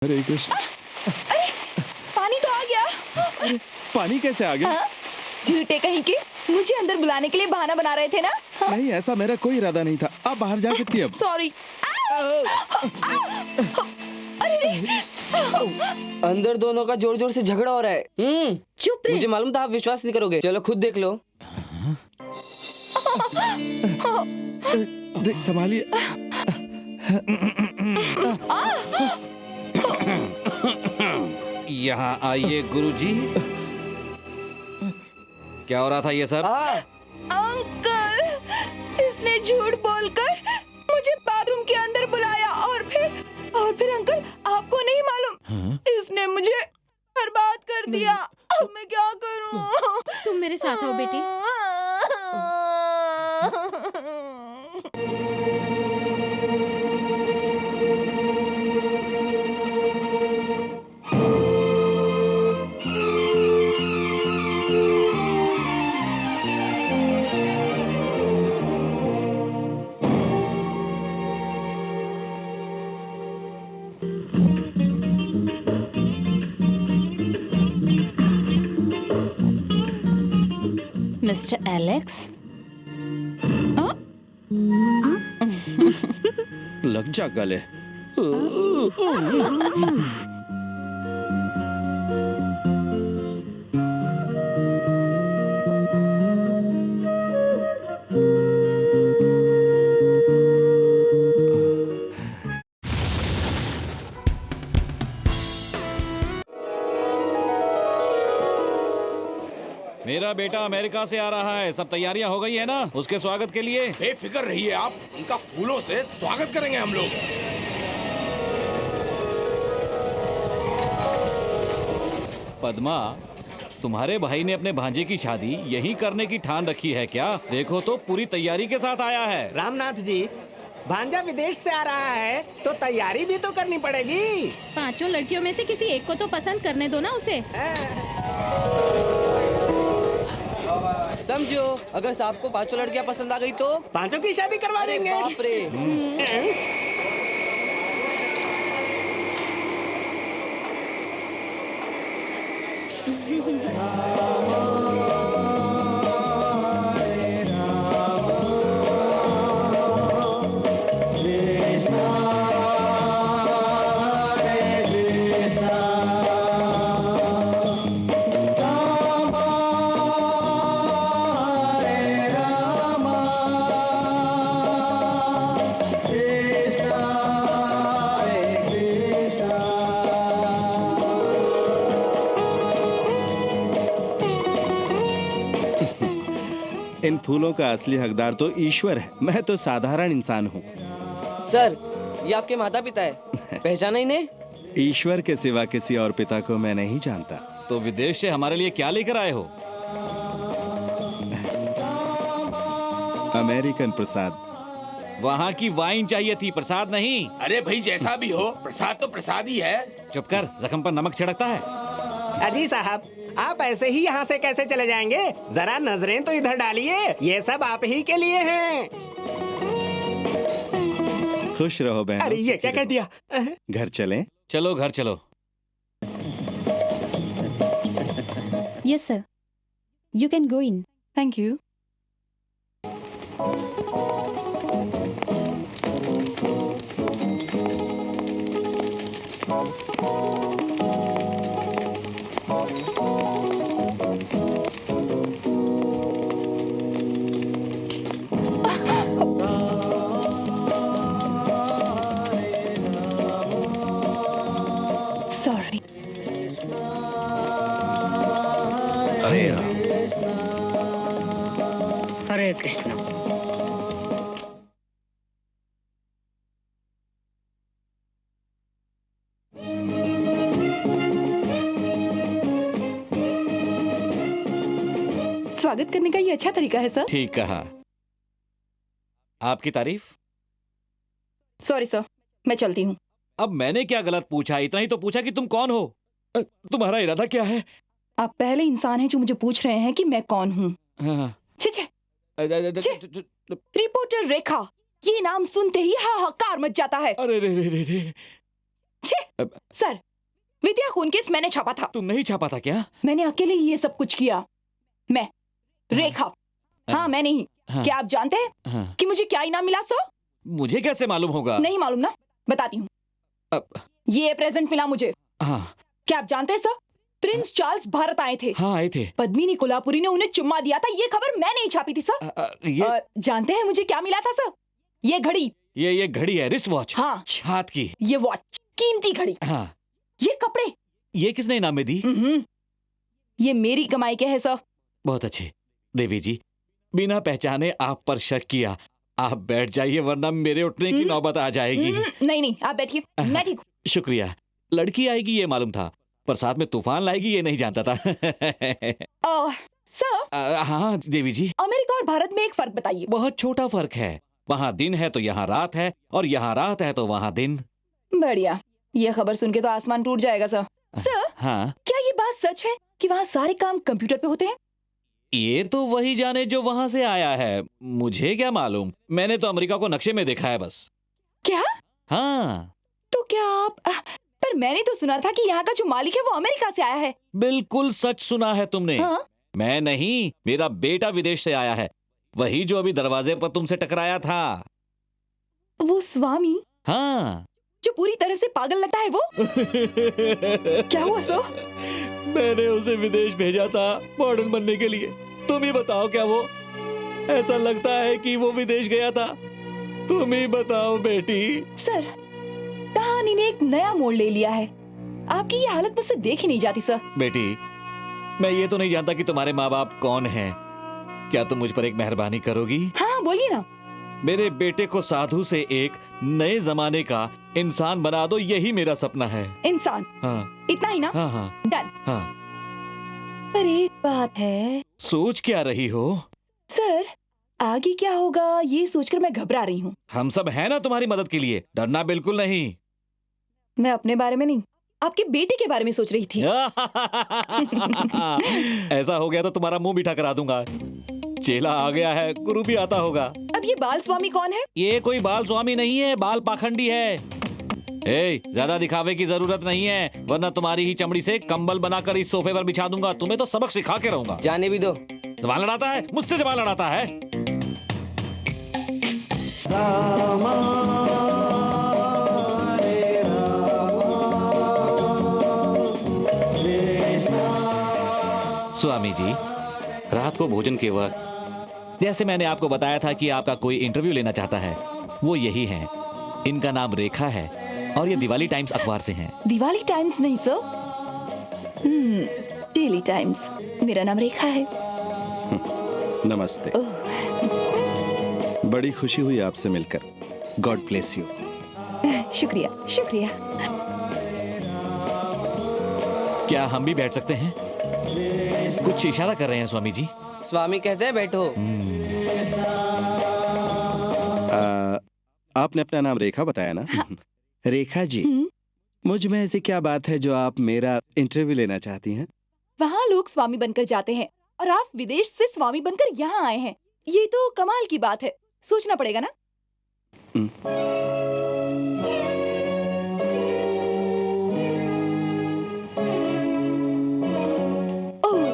हरे कृष्ण। अरे पानी तो आ गया। अरे पानी कैसे आ गया? हाँ? झूठे कहीं के, मुझे अंदर बुलाने के लिए बहाना बना रहे थे ना? हाँ? नहीं, ऐसा मेरा कोई इरादा नहीं था। आप बाहर जा सकती हैं अब। सॉरी। अंदर दोनों का जोर जोर से झगड़ा हो रहा है। चुप रहे। मुझे मालूम था आप विश्वास नहीं करोगे। चलो खुद देख लो। संभालिए। यहाँ आइए गुरुजी। क्या हो रहा था ये सब? अंकल, इसने झूठ बोलकर मुझे बाथरूम के अंदर बुलाया और फिर अंकल आपको नहीं मालूम, इसने मुझे बर्बाद कर दिया। अब मैं क्या करूं? तुम मेरे साथ आओ बेटी। मिस्टर एलेक्स, लग जा गले। मेरा बेटा अमेरिका से आ रहा है। सब तैयारियां हो गई है ना उसके स्वागत के लिए? बेफिक्र रहिए आप, उनका फूलों से स्वागत करेंगे हम लोग। पद्मा, तुम्हारे भाई ने अपने भांजे की शादी यहीं करने की ठान रखी है क्या? देखो तो पूरी तैयारी के साथ आया है। रामनाथ जी, भांजा विदेश से आ रहा है तो तैयारी भी तो करनी पड़ेगी। पांचों लड़कियों में से किसी एक को तो पसंद करने दो ना उसे। समझो, अगर साहब को पांचों लड़कियां पसंद आ गई तो पांचों की शादी करवा देंगे। बाप रे। इन फूलों का असली हकदार तो ईश्वर है, मैं तो साधारण इंसान हूँ। सर, ये आपके माता पिता है, पहचाना इन्हें? ईश्वर के सिवा किसी और पिता को मैं नहीं जानता। तो विदेश से हमारे लिए क्या लेकर आए हो? अमेरिकन प्रसाद। वहाँ की वाइन चाहिए थी, प्रसाद नहीं। अरे भाई, जैसा भी हो, प्रसाद तो प्रसाद ही है। चुप कर, जख्म पर नमक छिड़कता है। अजी साहब, आप ऐसे ही यहाँ से कैसे चले जाएंगे? जरा नजरें तो इधर डालिए, ये सब आप ही के लिए हैं। खुश रहो बहन। अरे ये क्या कह दिया? घर चलें? चलो घर चलो। Yes sir, you can go in. Thank you. Sorry. Hare Krishna. स्वागत करने का ये अच्छा तरीका है सर। ठीक कहा। आपकी तारीफ। सॉरी सर, मैं चलती हूँ। अब मैंने क्या गलत पूछा? इतना ही तो पूछा कि तुम कौन हो। तुम्हारा इरादा क्या है? आप पहले इंसान हैं जो मुझे पूछ रहे हैं कि मैं कौन हूँ। हाँ। छे छे, रिपोर्टर रेखा, ये नाम सुनते ही हाहाकार मच जाता है। अरे रे रे रे रे। छे सर, विद्या खून केस मैंने छापा था। तुम नहीं छापा था क्या? मैंने अकेले ही ये सब कुछ किया। मैं रेखा, हाँ मैं नहीं। हाँ। क्या आप जानते हैं हाँ। कि मुझे क्या इनाम मिला सर? मुझे कैसे मालूम होगा? नहीं मालूम ना, बताती हूँ। अब- ये प्रेजेंट मिला मुझे। हाँ क्या आप जानते हैं सर, प्रिंस चार्ल्स भारत आए थे। हाँ आए थे। पद्मिनी कोल्हापुरी ने उन्हें चुम्मा दिया था। ये खबर मैं नहीं छापी थी सर। ये और जानते हैं मुझे क्या मिला था सर? ये घड़ी। ये घड़ी है, रिस्ट वॉच। हाँ, हाथ की। ये वॉच, कीमती घड़ी। हाँ। ये कपड़े। ये किसने इनाम में दी? ये मेरी कमाई के है सर। बहुत अच्छे। देवी जी, बिना पहचाने आप पर शक किया। आप बैठ जाइए वरना मेरे उठने की नौबत आ जाएगी। नहीं नहीं, आप बैठिए, मैं ठीक हूँ। शुक्रिया। लड़की आएगी ये मालूम था, पर साथ में तूफान लाएगी ये नहीं जानता था। सर, हाँ देवी जी। अमेरिका और भारत में एक फर्क बताइए। बहुत छोटा फर्क है। वहाँ दिन है तो यहाँ रात है, और यहाँ रात है तो वहाँ दिन। बढ़िया। ये खबर सुन के तो आसमान टूट जाएगा सर। सर, हाँ, क्या ये बात सच है कि वहाँ सारे काम कंप्यूटर पे होते हैं? ये तो वही जाने जो वहाँ से आया है, मुझे क्या मालूम। मैंने तो अमेरिका को नक्शे में देखा है बस। क्या? हाँ। तो क्या आप पर मैंने तो सुना था कि यहाँ का जो मालिक है वो अमेरिका से आया है। बिल्कुल सच सुना है तुमने। हाँ? मैं नहीं, मेरा बेटा विदेश से आया है, वही जो अभी दरवाजे पर तुमसे टकराया था। वो स्वामी हाँ। जो पूरी तरह से पागल लगता है वो? क्या हुआ सर? मैंने उसे विदेश भेजा था मॉडर्न बनने के लिए। तुम ही बताओ, क्या वो ऐसा लगता है कि वो विदेश गया था? तुम ही बताओ बेटी। सर, कहानी ने एक नया मोड़ ले लिया है। आपकी ये हालत मुझसे देखी नहीं जाती सर। बेटी, मैं ये तो नहीं जानता कि तुम्हारे माँ बाप कौन हैं। क्या तुम मुझ पर एक मेहरबानी करोगी? हाँ बोलिए ना। मेरे बेटे को साधु से एक नए जमाने का इंसान बना दो, यही मेरा सपना है। इंसान? हाँ इतना ही ना? हाँ हाँ डन। हाँ। पर एक बात है। सोच क्या रही हो? सर, आगे क्या होगा ये सोचकर मैं घबरा रही हूँ। हम सब हैं ना तुम्हारी मदद के लिए, डरना बिल्कुल नहीं। मैं अपने बारे में नहीं, आपके बेटे के बारे में सोच रही थी। ऐसा हो गया तो तुम्हारा मुंह मीठा करा दूंगा। चेला आ गया है, गुरु भी आता होगा। अब ये बाल स्वामी कौन है? ये कोई बाल स्वामी नहीं है, बाल पाखंडी है। ज्यादा दिखावे की जरूरत नहीं है, वरना तुम्हारी ही चमड़ी से कंबल बनाकर इस सोफे पर बिछा दूंगा। तुम्हें तो सबक सिखा के रहूंगा। जाने भी दो। सवाल लड़ाता है मुझसे, सवाल लड़ाता है। स्वामी जी, रात को भोजन के वक्त जैसे मैंने आपको बताया था कि आपका कोई इंटरव्यू लेना चाहता है, वो यही हैं। इनका नाम रेखा है और ये दिवाली टाइम्स अखबार से हैं। दिवाली टाइम्स नहीं सर, डेली टाइम्स। मेरा नाम रेखा है। नमस्ते। बड़ी खुशी हुई आपसे मिलकर। God bless you. शुक्रिया शुक्रिया। क्या हम भी बैठ सकते हैं? कुछ इशारा कर रहे हैं स्वामी जी। स्वामी कहते हैं बैठो। आपने अपना नाम रेखा बताया ना? हाँ। रेखा जी, मुझ में ऐसी क्या बात है जो आप मेरा इंटरव्यू लेना चाहती हैं? वहाँ लोग स्वामी बनकर जाते हैं और आप विदेश से स्वामी बनकर यहाँ आए हैं। ये तो कमाल की बात है, सोचना पड़ेगा ना। Oh,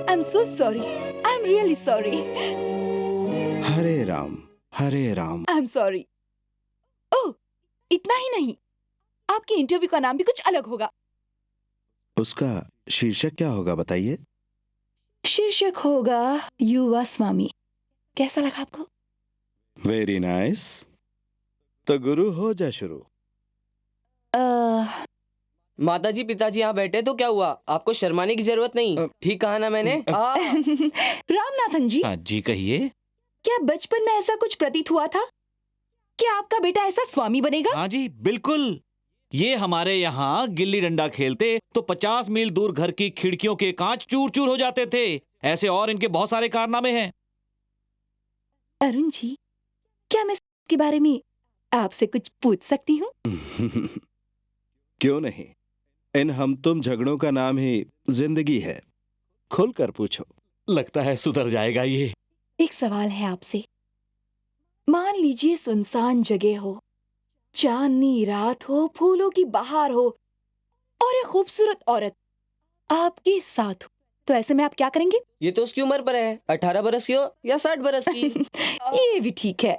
I am so sorry. I am really sorry. Hare Ram Hare Ram. I am sorry. Oh, इतना ही नहीं, आपके इंटरव्यू का नाम भी कुछ अलग होगा। उसका शीर्षक क्या होगा बताइए? शीर्षक होगा युवा स्वामी। कैसा लगा आपको? Very nice. तो गुरु हो जा शुरू। माताजी पिताजी यहाँ बैठे तो क्या हुआ? आपको शर्माने की जरूरत नहीं। ठीक कहा ना मैंने? रामनाथन जी, हाँ जी कहिए। क्या बचपन में ऐसा कुछ प्रतीत हुआ था कि आपका बेटा ऐसा स्वामी बनेगा? हाँ जी बिल्कुल। ये हमारे यहाँ गिल्ली डंडा खेलते तो 50 मील दूर घर की खिड़कियों के कांच चूर चूर हो जाते थे। ऐसे और इनके बहुत सारे कारनामे हैं। अरुण जी, क्या मैं इसके बारे में आपसे कुछ पूछ सकती हूँ? क्यों नहीं? इन हम तुम झगड़ों का नाम ही जिंदगी है। खुलकर पूछो। लगता है सुधर जाएगा ये। एक सवाल है आपसे। मान लीजिए सुनसान जगह हो, चांदनी रात हो, फूलों की बहार हो और एक खूबसूरत औरत आपके साथ हो, तो ऐसे में आप क्या करेंगे? ये तो उसकी उम्र पर है, 18 बरस की हो या 60 बरस की। ये भी ठीक है,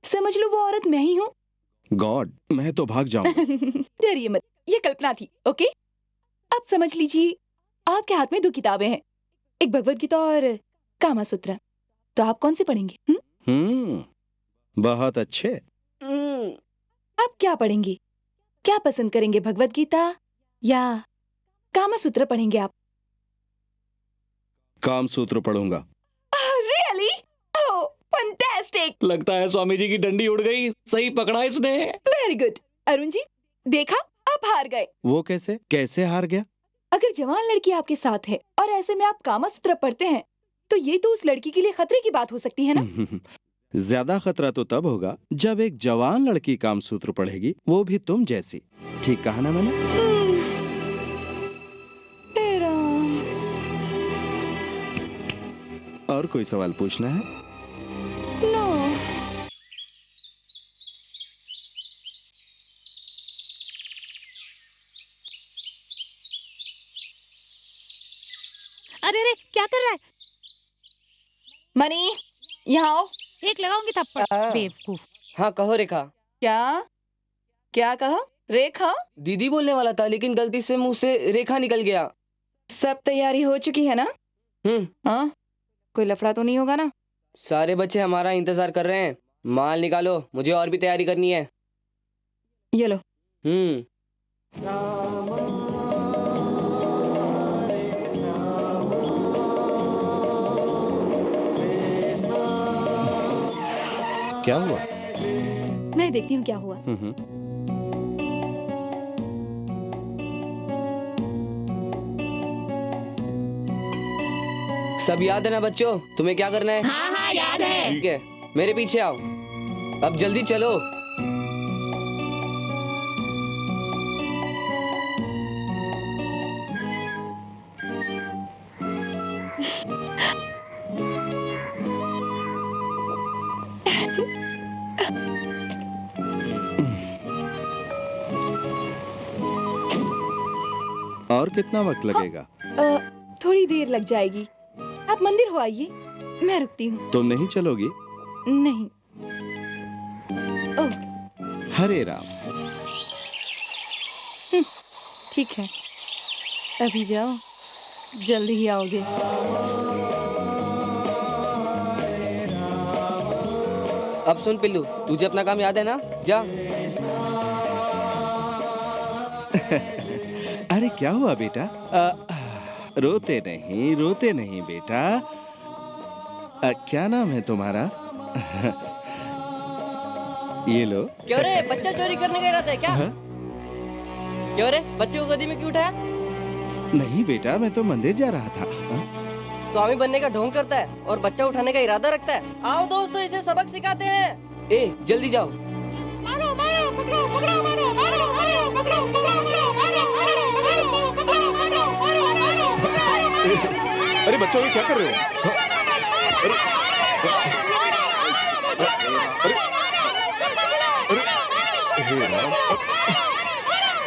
समझ लो वो औरत मैं ही हूँ। गॉड, मैं तो भाग जाऊंगा। डरिए मत, ये कल्पना थी। ओके, अब समझ लीजिए आपके हाथ में 2 किताबें हैं, एक भगवत गीता और कामा सूत्र। तो आप कौन सी पढ़ेंगे? बहुत अच्छे। आप क्या पढ़ेंगे? क्या पसंद करेंगे, भगवत गीता या कामा सूत्र पढ़ेंगे आप? काम सूत्र पढ़ूंगा। रियली? ओह फैंटास्टिक, लगता है स्वामी जी की डंडी उड़ गई, सही पकड़ा इसने। Very good. अरुण जी देखा, आप हार गए। वो कैसे हार गया? अगर जवान लड़की आपके साथ है और ऐसे में आप कामा सूत्र पढ़ते हैं तो ये तो उस लड़की के लिए खतरे की बात हो सकती है ना? ज्यादा खतरा तो तब होगा जब एक जवान लड़की काम सूत्र पढ़ेगी, वो भी तुम जैसी। ठीक कहा ना मैंने? तेरा और कोई सवाल पूछना है? नो। अरे अरे क्या कर रहा है? मनी यहाँ आओ। एक लगाऊंगी थप्पड़, बेवकूफ। हाँ कहो रेखा। क्या क्या कहा? रेखा? दीदी बोलने वाला था लेकिन गलती से मुंह से रेखा निकल गया। सब तैयारी हो चुकी है ना? हाँ, कोई लफड़ा तो नहीं होगा ना? सारे बच्चे हमारा इंतजार कर रहे हैं। माल निकालो, मुझे और भी तैयारी करनी है। ये लो। क्या हुआ? मैं देखती हूँ क्या हुआ। सब याद है ना बच्चों? तुम्हें क्या करना है? हाँ हाँ याद है। ठीक है, मेरे पीछे आओ। अब जल्दी चलो। और कितना वक्त लगेगा? थोड़ी देर लग जाएगी। आप मंदिर हो आइए, मैं रुकती हूँ। तुम नहीं चलोगी? नहीं। हरे राम। ठीक है, अभी जाओ, जल्दी ही आओगे। अब सुन पिल्लू, तुझे अपना काम याद है ना? जा। अरे क्या हुआ बेटा? रोते नहीं बेटा। क्या नाम है तुम्हारा? ये लो। क्यों रे, बच्चा चोरी करने का इरादा है क्या? हाँ? क्यों रे, बच्चे को गदी में क्यों उठाया? नहीं बेटा, मैं तो मंदिर जा रहा था। स्वामी बनने का ढोंग करता है और बच्चा उठाने का इरादा रखता है। आओ दोस्तों, इसे सबक सिखाते हैं। ए जल्दी जाओ। मारो मारो, पकड़ो पकड़ो, मारो मारो मारो, पकड़ो पकड़ो, मारो मारो मारो, पकड़ो मारो मारो मारो, मारो। अरे बच्चों, ये क्या कर रहे हो?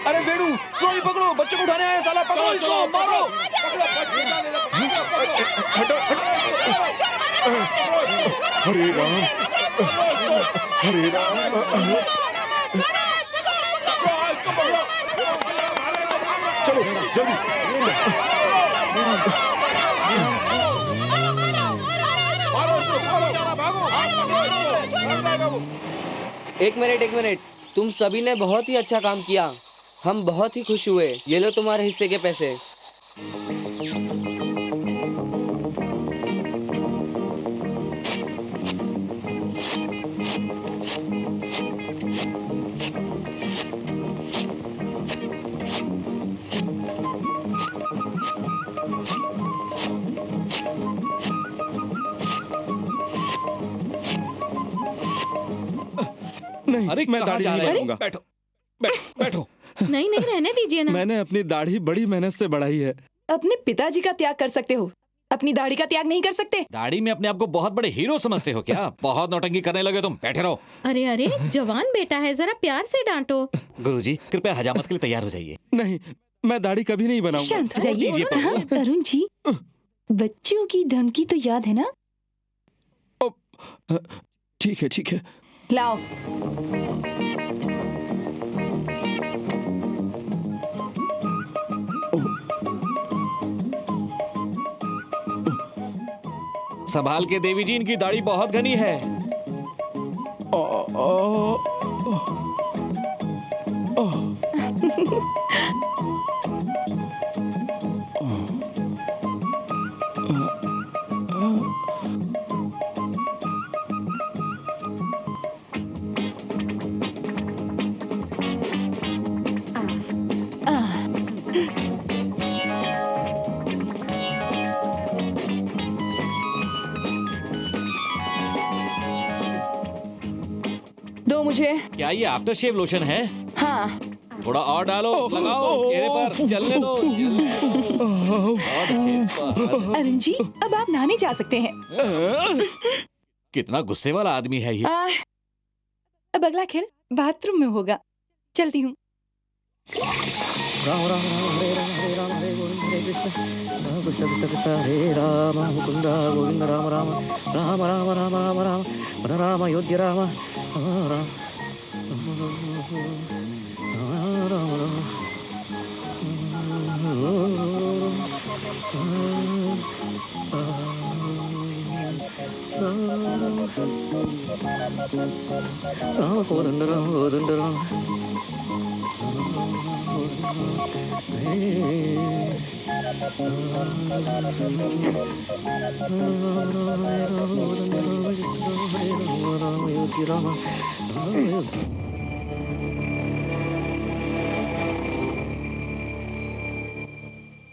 अरे वेणु, सोई पकड़ो, बच्चे को उठाने आए, साला पकड़ो इसको, मारो। हटो, हरे राम, हरे राम। चलो जल्दी। एक मिनट, तुम सभी ने बहुत ही अच्छा काम किया। हम बहुत ही खुश हुए। ये लो तुम्हारे हिस्से के पैसे। नहीं, अरे मैं कहाँ दाढ़ी जा नहीं रहे हो? बनाऊंगा। बैठो बैठो। नहीं नहीं, रहने दीजिए ना। मैंने अपनी दाढ़ी बड़ी मेहनत से बढ़ाई है। अपने पिताजी का त्याग कर सकते हो, अपनी दाढ़ी का त्याग नहीं कर सकते? दाढ़ी में अपने आप को बहुत बड़े हीरो समझते हो क्या? बहुत नौटंकी करने लगे तुम, बैठे रहो। अरे अरे, जवान बेटा है, जरा प्यार से डांटो। गुरुजी कृपया हजामत के लिए तैयार हो जाइए। नहीं, मैं दाढ़ी कभी नहीं बनाऊंगा। शांत हो छोड़ जाइए। दीजिए प्रभु। हाँ, अरुण जी, बच्चों की धमकी तो याद है ना? ठीक है ठीक है। लाओ। संभाल के देवी जी, इनकी दाढ़ी बहुत घनी है। दो मुझे। क्या ये आफ्टर शेव लोशन है? हाँ। थोड़ा और डालो, लगाओ चेहरे पर, चलने दो। बहुत अच्छे, बहुत। अरुण जी, अब आप नहाने जा सकते हैं। कितना गुस्से वाला आदमी है ये। अब अगला खेल बाथरूम में होगा। चलती हूँ। राम राम राम हरे राम हरे राम हरे गोविंद हरे कृष्ण राम कृष्ण कृष्ण कृष्ण हरे राम मुकुंद गोविंद राम राम राम राम राम राम राम राम राम अयोध्या राम राम राम गोविंद राम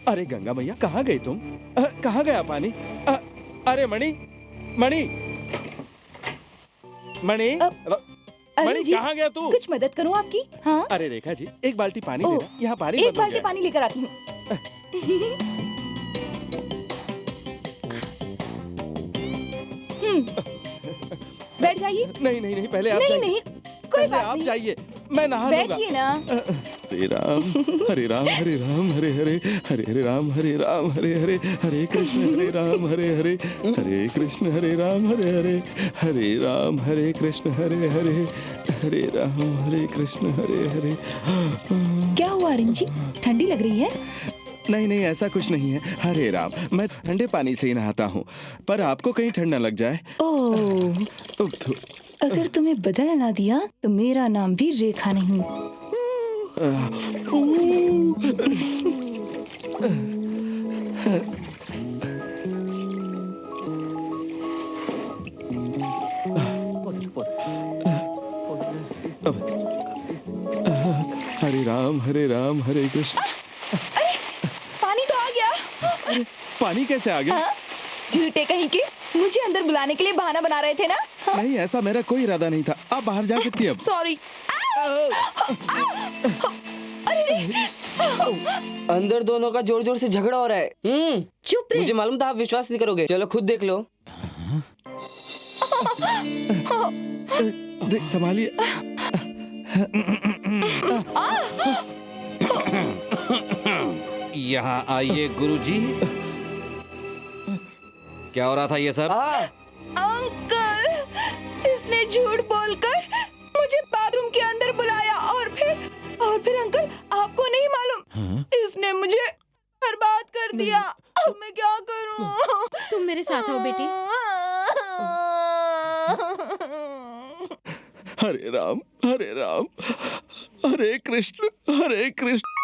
अरे गंगा मैया, कहाँ गई तुम? कहाँ गया पानी? अरे मणि, मणि, मणि, अरुण मणि जी, कहाँ गया तू? कुछ मदद करूँ आपकी? हाँ। अरे रेखा जी, एक बाल्टी पानी ओह, देना, यहाँ पानी एक बंद हो बाल्टी गया है। पानी लेकर आती हूँ। बैठ जाइए। नहीं नहीं नहीं, पहले आप नहीं जाइए। नहीं, कोई पहले बात आप नहीं। जाइए, मैं नहा लूंगा। बैठिए ना। हरे राम हरे राम हरे राम हरे हरे हरे हरे राम हरे राम हरे हरे हरे कृष्ण हरे राम हरे हरे हरे कृष्ण हरे राम हरे हरे हरे राम हरे कृष्ण हरे हरे हरे राम हरे कृष्ण हरे हरे। क्या हुआ अरुण जी, ठंडी लग रही है? नहीं नहीं, ऐसा कुछ नहीं है। हरे राम, मैं ठंडे पानी से ही नहाता हूँ, पर आपको कहीं ठंड न लग जाए। ओह, अगर तुम्हें बदल ना दिया तो मेरा नाम भी रेखा नहीं। हरे राम हरे कृष्ण। अरे, पानी तो आ गया। पानी कैसे आ गया? हाँ, झूठे कहीं के, मुझे अंदर बुलाने के लिए बहाना बना रहे थे ना? नहीं, ऐसा मेरा कोई इरादा नहीं था। आप बाहर जा सकती हैं अब। सॉरी। अंदर दोनों का जोर जोर से झगड़ा हो रहा है। चुप रहे। मुझे मालूम था आप विश्वास नहीं करोगे, चलो खुद देख लो। संभालिए। यहाँ आइए गुरुजी। क्या हो रहा था ये सब? अंकल, इसने झूठ बोलकर मुझे बाथरूम के अंदर बुलाया और फिर अंकल, आपको नहीं मालूम, इसने मुझे बर्बाद कर दिया। अब मैं क्या करूं? तुम मेरे साथ आओ बेटी। हरे राम हरे कृष्ण हरे कृष्ण।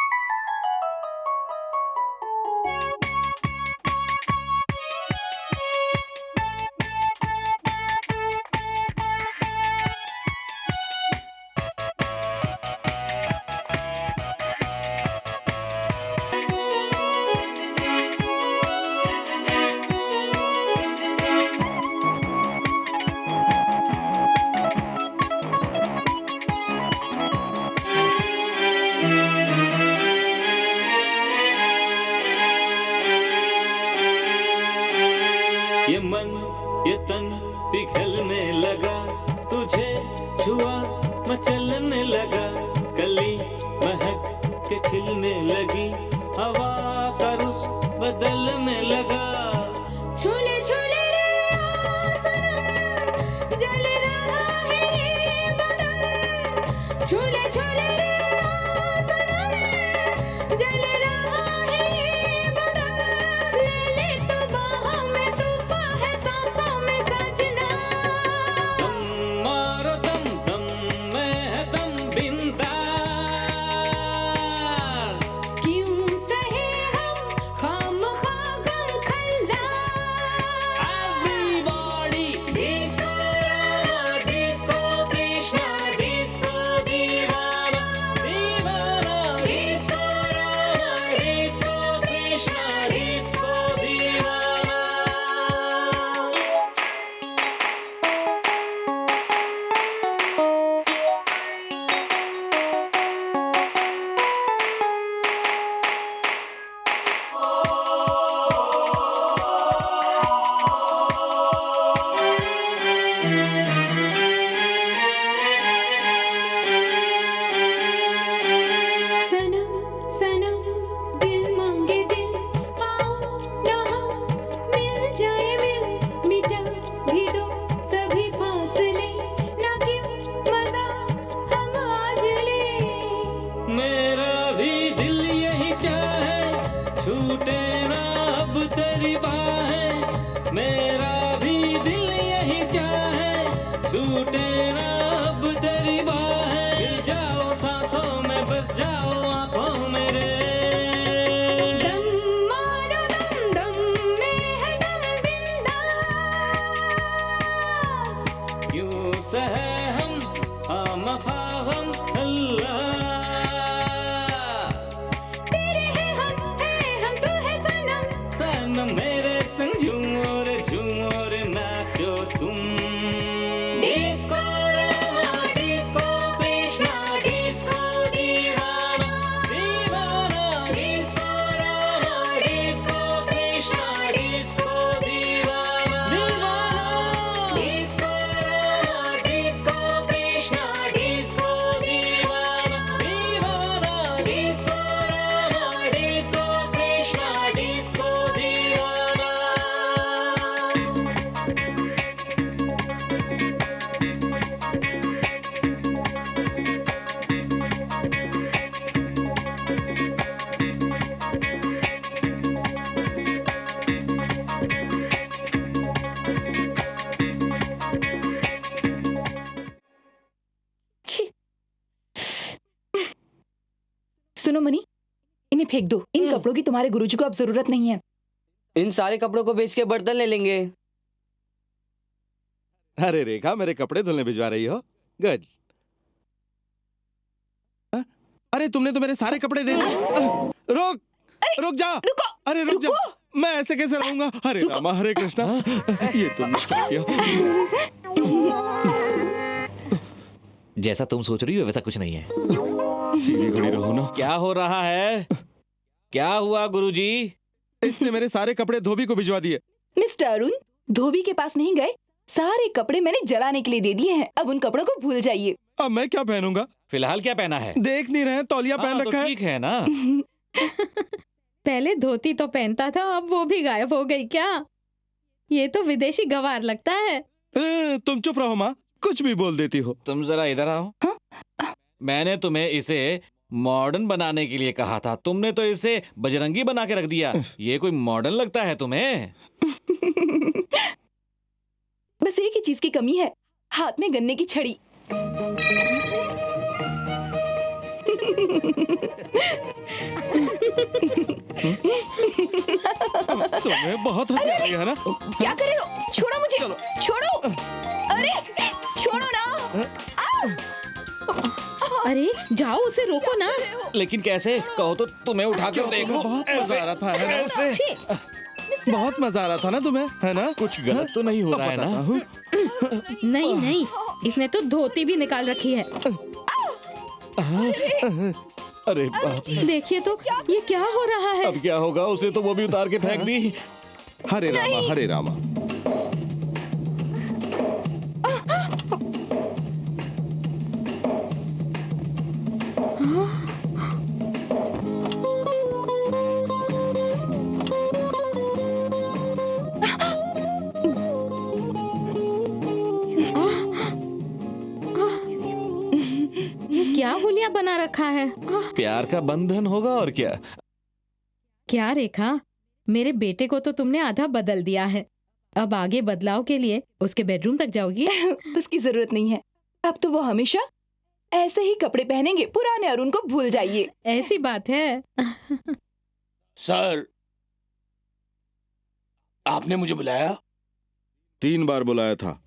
ये तन पिघलने लगा, तुझे छुआ मचलने लगा, कली महक के खिलने लगी, हवा का रुख बदलने लगा। झूले झूले रे ओ सनम, जल रहा है ये बदन। झूले झूले रे ओ सनम, जल रहा है ये बदन। ले ले तू बाहों में, तूफान है सांसों में सजना। दम मारो दम, दम में है दम बिंदास। क्यों सहे हम खामखा गम खल्लास। Everybody, disco Rama, disco Krishna, disco दीवाना, दीवाना, disco Rama, disco Krishna, disco दीवाना। सनम सनम दिल मांगे दिल, आओ ना हम मिल जाए, मिल मिटा भी दो सभी फासले, ना क्यों मजा हम आज ले। मेरा भी दिल यही चाहे, छूटे ना अब तेरी बाहें। मेरा भी दिल यही चाहे, छूटे ना अब तेरी बाहें। गिर जाओ सांसों में, बस जाओ आंखों में रे। दम मारो दम, दम में है दम बिंदास। क्यों सहे हम खामखा गम खल्लास। तेरे हैं हम तू है सनम। सनम मेरे संग झूमो रे नाचो तुम। Disco Rama, disco Krishna, disco दीवाना, दीवाना, disco Rama, disco Krishna, disco दीवाना, दीवाना, disco Rama, disco Krishna, disco दीवाना, दीवाना, disco Rama, disco Krishna, disco दीवाना। छी। सुनो मनी, इन्हें फेंक दो। इन कपड़ों की तुम्हारे गुरुजी को अब जरूरत नहीं है। इन सारे कपड़ों को बेच के बर्तन ले लेंगे। अरे रेखा, मेरे कपड़े धुलने भिजवा रही हो? गुड। अरे तुमने तो मेरे सारे कपड़े दे दिए। रुक, रुक जा। रुको, अरे रुक जा। मैं ऐसे कैसे रहूंगा? हरे रामा हरे कृष्णा, ये तुमने क्या किया? जैसा तुम सोच रही हो वैसा कुछ नहीं है। सीधी खड़ी रहो ना। क्या हो रहा है? क्या हुआ गुरुजी? इसने मेरे सारे कपड़े धोबी को भिजवा दिए। मिस्टर अरुण, धोबी के पास नहीं गए। सारे कपड़े मैंने जलाने के लिए दे दिए हैं। अब उन कपड़ों को भूल जाइए। अब मैं क्या पहनूंगा? फिलहाल क्या पहना है? देख नहीं रहे, तौलिया पहन तो रखा है। ठीक है ना। पहले धोती तो पहनता था, अब वो भी गायब हो गई क्या? ये तो विदेशी गवार लगता है। तुम चुप रहो माँ, कुछ भी बोल देती हो। तुम जरा इधर आओ। मैंने तुम्हें इसे मॉडर्न बनाने के लिए कहा था, तुमने तो इसे बजरंगी बना के रख दिया। ये कोई मॉडर्न लगता है तुम्हें? बस एक ही चीज की कमी है, हाथ में गन्ने की छड़ी। तुम्हें बहुत हंसी आ रही है ना? क्या कर रहे हो? छोड़ो मुझे, छोड़ो। अरे छोड़ो ना। अरे जाओ, उसे रोको ना। लेकिन कैसे? कहो तो तुम्हें उठाकर देख लो। बहुत मजा आ रहा था, है ना? ऐसे बहुत मजा आ रहा था ना तुम्हें, है ना? कुछ गलत तो नहीं हो रहा है ना? नहीं नहीं, इसने तो धोती भी निकाल रखी है। अरे बाप रे। देखिए तो ये क्या हो रहा है। अब क्या होगा? उसने तो वो भी उतार के फेंक दी। हरे रामा हरे रामा। कहानियां बना रखा है। प्यार का बंधन होगा और क्या। क्या रेखा, मेरे बेटे को तो तुमने आधा बदल दिया है। अब आगे बदलाव के लिए उसके बेडरूम तक जाओगी? उसकी जरूरत नहीं है। अब तो वो हमेशा ऐसे ही कपड़े पहनेंगे। पुराने अरुण को भूल जाइए। ऐसी बात है। सर, आपने मुझे बुलाया? 3 बार बुलाया था।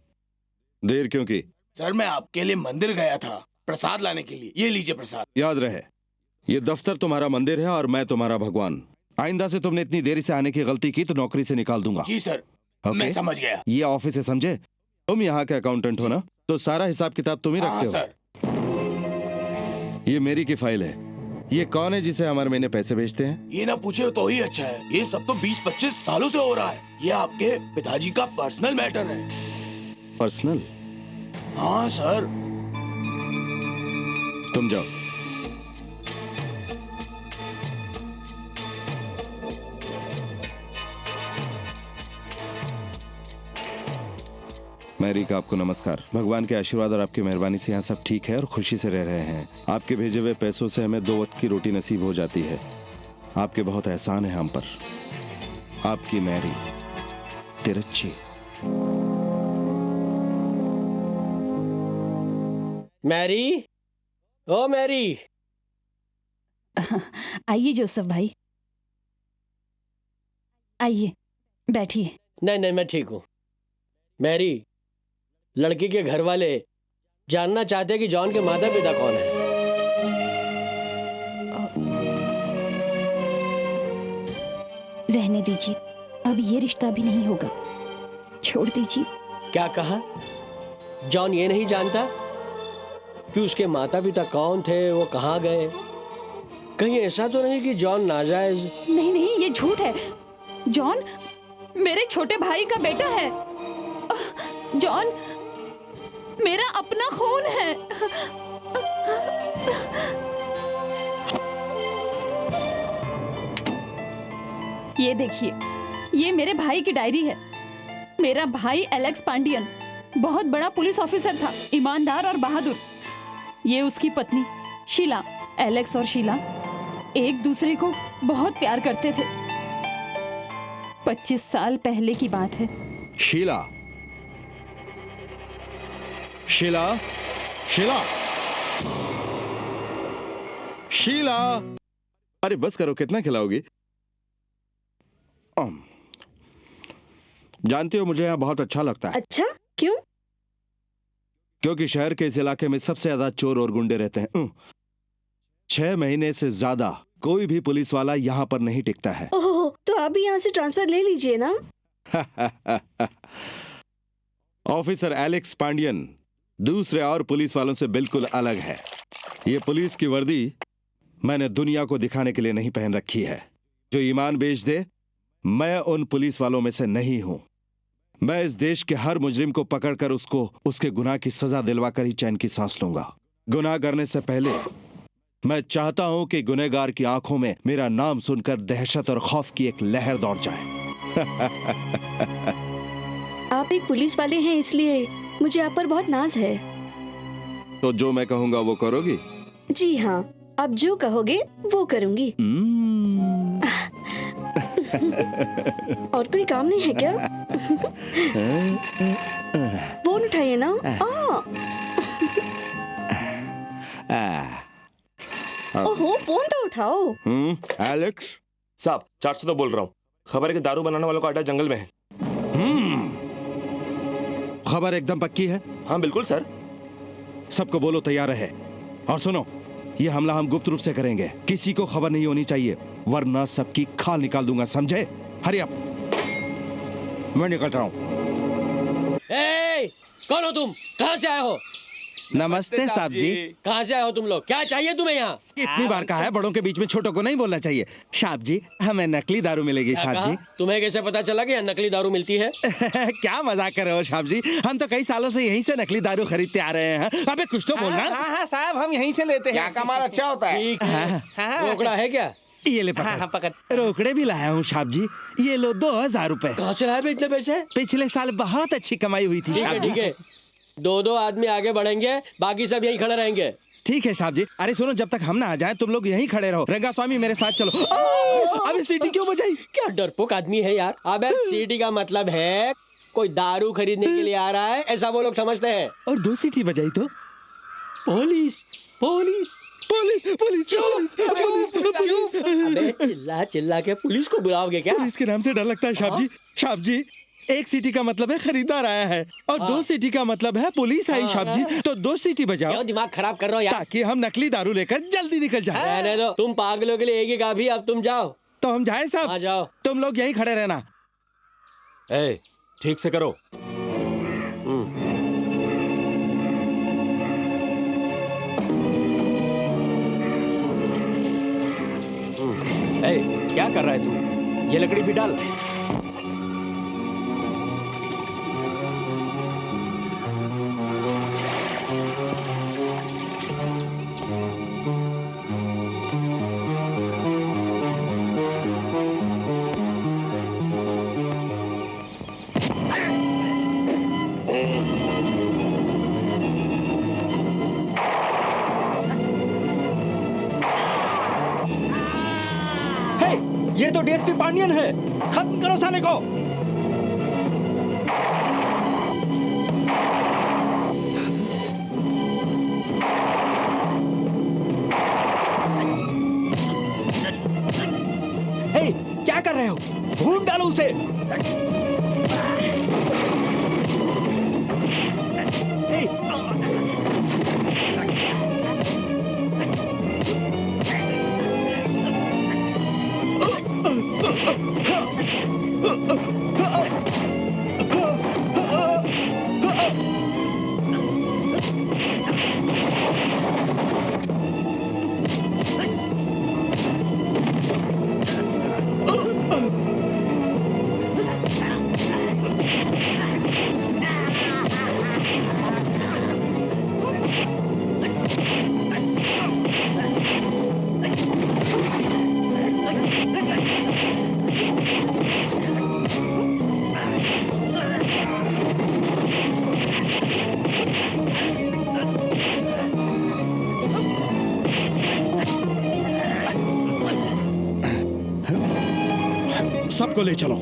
देर क्यों की? सर, मैं आपके लिए मंदिर गया था प्रसाद लाने के लिए। ये लीजिए प्रसाद। याद रहे, ये दफ्तर तुम्हारा मंदिर है और मैं तुम्हारा भगवान। आइंदा से तुमने इतनी देरी से आने की गलती की तो नौकरी से निकाल दूंगा। जी सर, मैं समझ गया। ये ऑफिस है, समझे? तुम यहाँ के अकाउंटेंट हो ना, तो सारा हिसाब किताब तुम ही रखते हो। सर। ये मेरी की फाइल है। ये कौन है जिसे हमारे महीने पैसे भेजते हैं? ये ना पूछे तो ही अच्छा है। ये सब तो 20-25 सालों से हो रहा है। ये आपके पिताजी का पर्सनल मैटर है। पर्सनल? हाँ सर। तुम जाओ। मैरी का आपको नमस्कार। भगवान के आशीर्वाद और आपकी मेहरबानी से यहाँ सब ठीक है और खुशी से रह रहे हैं। आपके भेजे हुए पैसों से हमें 2 वक्त की रोटी नसीब हो जाती है। आपके बहुत एहसान है हम पर। आपकी मैरी तिरछी। मैरी, ओ मैरी। आइए जोसेफ भाई, आइए बैठिए। नहीं, मैं ठीक हूँ। मैरी, लड़की के घर वाले जानना चाहते हैं कि जॉन के माता पिता कौन है। रहने दीजिए, अब ये रिश्ता भी नहीं होगा, छोड़ दीजिए। क्या कहा? जॉन ये नहीं जानता कि उसके माता पिता कौन थे, वो कहाँ गए? कहीं ऐसा तो नहीं कि जॉन नाजायज? नहीं, ये झूठ है। जॉन मेरे छोटे भाई का बेटा है। जॉन मेरा अपना खून है। ये देखिए, ये मेरे भाई की डायरी है। मेरा भाई एलेक्स पांडियन बहुत बड़ा पुलिस ऑफिसर था, ईमानदार और बहादुर। ये उसकी पत्नी शीला। एलेक्स और शीला एक दूसरे को बहुत प्यार करते थे। 25 साल पहले की बात है। शीला, शीला, शीला, शीला। अरे बस करो, कितना खिलाओगी? जानती हो मुझे यहाँ बहुत अच्छा लगता है। अच्छा, क्यों? क्योंकि शहर के इस इलाके में सबसे ज्यादा चोर और गुंडे रहते हैं। 6 महीने से ज्यादा कोई भी पुलिस वाला यहाँ पर नहीं टिकता है। ओह, तो आप भी यहाँ से ट्रांसफर ले लीजिए ना। ऑफिसर एलेक्स पांडियन दूसरे और पुलिस वालों से बिल्कुल अलग है। ये पुलिस की वर्दी मैंने दुनिया को दिखाने के लिए नहीं पहन रखी है। जो ईमान बेच दे, मैं उन पुलिस वालों में से नहीं हूं। मैं इस देश के हर मुजरिम को पकड़कर उसको उसके गुनाह की सजा दिलवाकर ही चैन की सांस लूंगा। गुनाह करने से पहले मैं चाहता हूं कि गुनहगार की आंखों में मेरा नाम सुनकर दहशत और खौफ की एक लहर दौड़ जाए। आप एक पुलिस वाले हैं, इसलिए मुझे आप पर बहुत नाज है। तो जो मैं कहूंगा वो करोगी? जी हाँ, आप जो कहोगे वो करूंगी। और कोई काम नहीं है क्या? फोन उठाइए ना। ओहो, फोन तो उठाओ। एलेक्स साहब, 400 तो बोल रहा हूँ। खबर है कि दारू बनाने वालों का अड्डा जंगल में है। खबर एकदम पक्की है? हाँ बिल्कुल सर। सबको बोलो तैयार रहे। और सुनो, ये हमला हम गुप्त रूप से करेंगे। किसी को खबर नहीं होनी चाहिए, वरना सबकी खाल निकाल दूंगा, समझे? हरी अप, मैं निकल रहा हूँ। कौन हो तुम? कहाँ से आए हो? नमस्ते साहब जी। कहाँ से आए हो तुम लोग? क्या चाहिए तुम्हें यहाँ? इतनी बार कहा है, बड़ों के बीच में छोटों को नहीं बोलना चाहिए। साहब जी, हमें नकली दारू मिलेगी। साहब जी, तुम्हें कैसे पता चला कि यहाँ नकली दारू मिलती है? क्या मजाक कर रहे हो साहब जी? हम तो कई सालों से यहीं से नकली दारू खरीदते आ रहे हैं। अबे कुछ तो बोलना। हाँ साहब, हम यहीं से लेते हैं। यहाँ का माल अच्छा होता है। ठीक है। रोकड़ा है क्या? ये ले पकड़। रोकड़े भी लाया हूँ साहब जी। ये लो 2000 रुपए। कहाँ से लाए इतने पैसे? पिछले साल बहुत अच्छी कमाई हुई थी। ठीक है। 2-2 आदमी आगे बढ़ेंगे, बाकी सब यहीं खड़े रहेंगे। ठीक है साहब जी। अरे सुनो, जब तक हम ना आ जाए तुम लोग यहीं खड़े रहो। रंगास्वामी मेरे साथ चलो। अभी सीटी क्यों बजाई? क्या डरपोक आदमी है यार। अबे सीटी का मतलब है कोई दारू खरीदने के लिए आ रहा है, ऐसा वो लोग समझते हैं। और 2 सीटी बजाई तो police police police police police. अबे चिल्ला चिल्ला के पुलिस को बुलाओगे क्या? पुलिस के नाम से डर लगता है साहब जी। साहब जी, 1 सीटी का मतलब है खरीदार आया है और 2 सीटी का मतलब है पुलिस आई साहब जी। तो 2 सीटी बजाओ। क्यों दिमाग खराब कर रहे हो यार? ताकि हम नकली दारू लेकर जल्दी निकल जाए। रहने दो, तुम पागलों के लिए एक ही काफी। अब तुम जाओ। तो हम जाए साहब? हाँ जाओ। तुम लोग यहीं खड़े रहना। ए, ठीक से करो। ए, क्या कर रहा है तू? ये लकड़ी भी डाल। ये तो डीएसपी पांडियन है। खत्म करो साले को। हे, क्या कर रहे हो? भून डालो उसे। सबको ले चलो।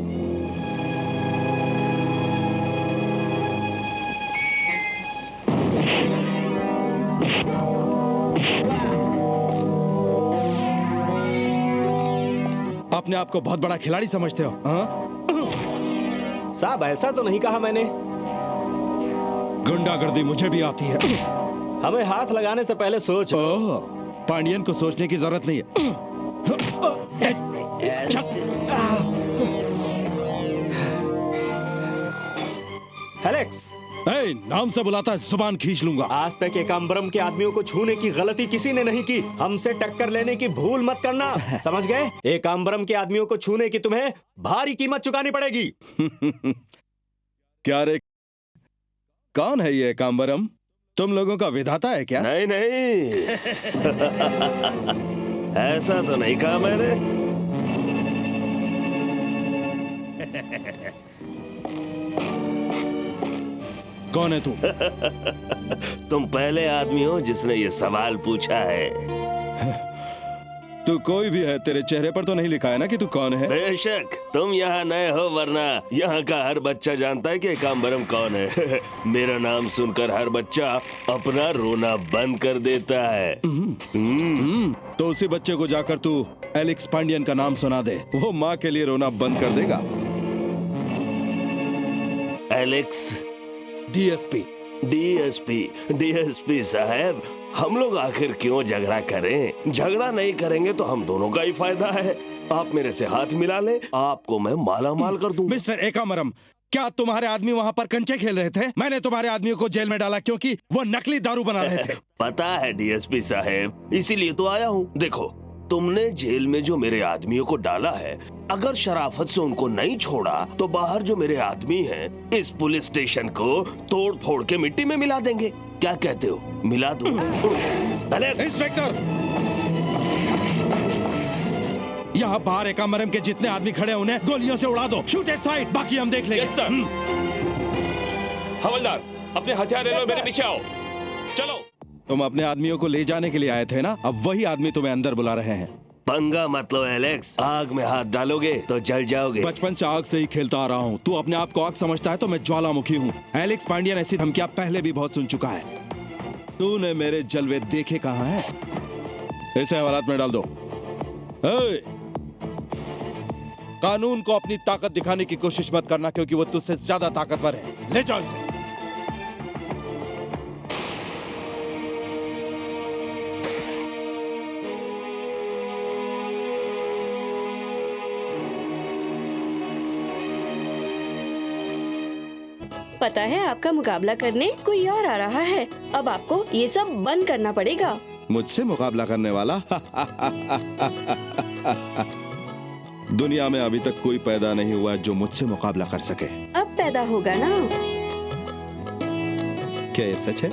अपने आप को बहुत बड़ा खिलाड़ी समझते हो? साहब ऐसा तो नहीं कहा मैंने। गुंडागर्दी मुझे भी आती है। हमें हाथ लगाने से पहले सोच। पांडियन को सोचने की जरूरत नहीं है। एलेक्स, नाम से बुलाता है, जुबान खींच लूंगा। आज तक एकाम्बरम के आदमियों को छूने की गलती किसी ने नहीं की। हमसे टक्कर लेने की भूल मत करना, समझ गए? एकाम्बरम के आदमियों को छूने की तुम्हें भारी कीमत चुकानी पड़ेगी। क्या रे, कौन है ये एकाम्बरम? तुम लोगों का विधाता है क्या? नहीं नहीं ऐसा तो नहीं कहा मैंने। कौन है तू? तुम पहले आदमी हो जिसने ये सवाल पूछा है। तू कोई भी है, तेरे चेहरे पर तो नहीं लिखा है ना कि तू कौन है? बेशक तुम यहाँ नए हो, वरना यहाँ का हर बच्चा जानता है कि एकाम्बरम कौन है। मेरा नाम सुनकर हर बच्चा अपना रोना बंद कर देता है। तो उसी बच्चे को जाकर तू एलेक्स पांडियन का नाम सुना दे, वो माँ के लिए रोना बंद कर देगा। एलेक्स डीएसपी डीएसपी साहब, हम लोग आखिर क्यों झगड़ा करें? झगड़ा नहीं करेंगे तो हम दोनों का ही फायदा है। आप मेरे से हाथ मिला लें, आपको मैं माला माल कर दूं। मिस्टर एकाम्बरम, क्या तुम्हारे आदमी वहाँ पर कंचे खेल रहे थे? मैंने तुम्हारे आदमियों को जेल में डाला क्योंकि वो नकली दारू बना रहे थे। पता है डीएसपी साहब, इसीलिए तो आया हूँ। देखो, तुमने जेल में जो मेरे आदमियों को डाला है, अगर शराफत से उनको नहीं छोड़ा तो बाहर जो मेरे आदमी हैं, इस पुलिस स्टेशन को तोड़ फोड़ के मिट्टी में मिला देंगे। क्या कहते हो? मिला दूं? इंस्पेक्टर, यहाँ बाहर एकाम्बरम के जितने आदमी खड़े हैं उन्हें गोलियों से उड़ा दो। शूट एट साइड, बाकी हम देख लेंगे। Yes sir. हवलदार, अपने हथियार ले लो, मेरे पीछे आओ। चलो। तुम अपने आदमियों को ले जाने के लिए आए थे ना, अब वही आदमी तुम्हें अंदर बुला रहे हैं। पंगा मत लो एलेक्स, आग में हाथ डालोगे तो जल जाओगे। बचपन से आग से ही खेलता आ रहा हूँ। तू अपने आप को आग समझता है तो मैं ज्वालामुखी हूँ। एलेक्स पांड्यन ऐसी धमकियां पहले भी बहुत सुन चुका है। तूने मेरे जलवे देखे कहाँ हैं? इसे हवालात में डाल दो। कानून को अपनी ताकत दिखाने की कोशिश मत करना, क्योंकि वो तुझसे ज्यादा ताकतवर है। ले जाओ इसे। पता है आपका मुकाबला करने कोई और आ रहा है। अब आपको ये सब बंद करना पड़ेगा। मुझसे मुकाबला करने वाला? दुनिया में अभी तक कोई पैदा नहीं हुआ जो मुझसे मुकाबला कर सके। अब पैदा होगा ना। क्या ये सच है?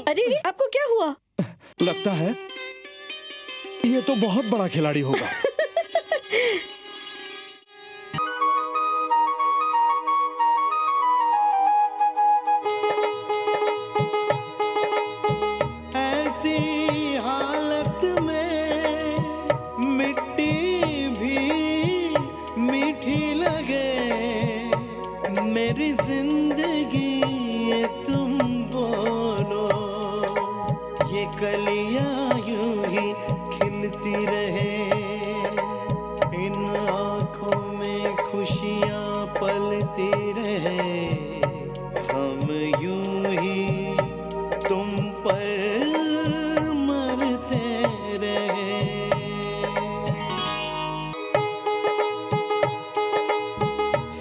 अरे आपको क्या हुआ? लगता है ये तो बहुत बड़ा खिलाड़ी होगा। ऐसी हालत में मिट्टी भी मीठी लगे, मेरी जिंदगी ये तुम बोलो, ये कलियां यूं ही खिलती रहे, इन आँखों में खुशियाँ पलती रहे, हम यूं ही तुम पर मरते रहे।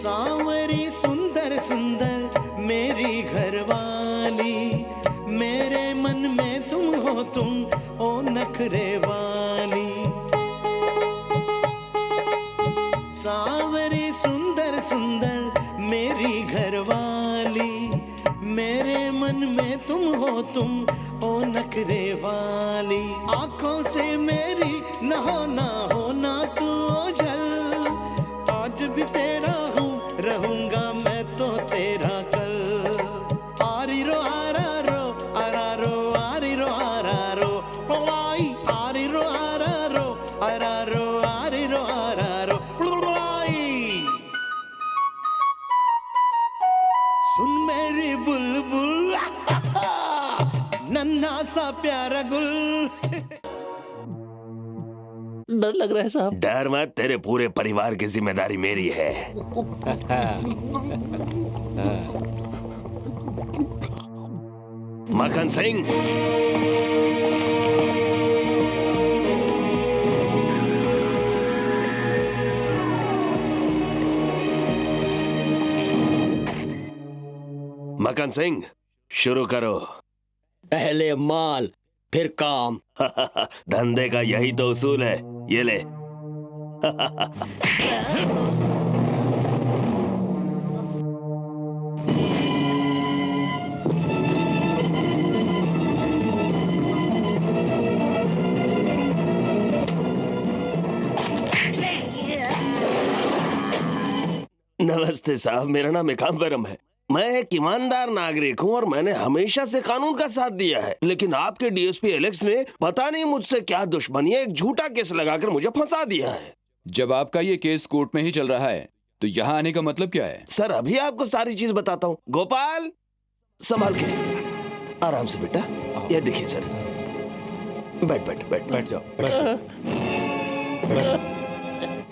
सांवरी सुंदर सुंदर मेरी घरवाली, मेरे मन में तुम हो तुम ओ नखरे वाली। सांवरी सुंदर सुंदर मेरी घरवाली, मेरे मन में तुम हो तुम ओ नखरे वाली। आंखों से मेरी न होना तू ओझल, आज भी तेरा हूँ रहूंगा मैं तो तेरा कल। आरी रो आरा रो आरा रो आरी रो आरा रो प्लाई, आरी रो आरा रो आरा रो आरी रो आरा रो प्लाई। सुन मेरी बुलबुल नन्हा सा प्यारा गुल। डर लग रहा है साहब। डर मत, तेरे पूरे परिवार की जिम्मेदारी मेरी है। मक्खन सिंह, मक्खन सिंह शुरू करो। पहले माल फिर काम। धंधे का यही तो उसूल है। ये ले। नमस्ते साहब, मेरा नाम एकाम्बरम है। मैं एक ईमानदार नागरिक हूँ और मैंने हमेशा से कानून का साथ दिया है, लेकिन आपके डीएसपी एलेक्स ने पता नहीं मुझसे क्या दुश्मनी है, एक झूठा केस लगाकर मुझे फंसा दिया है। जब आपका ये केस कोर्ट में ही चल रहा है तो यहाँ आने का मतलब क्या है? सर अभी आपको सारी चीज बताता हूँ। गोपाल संभाल के, आराम से बेटा। ये देखिए सर, बैठ जाओ।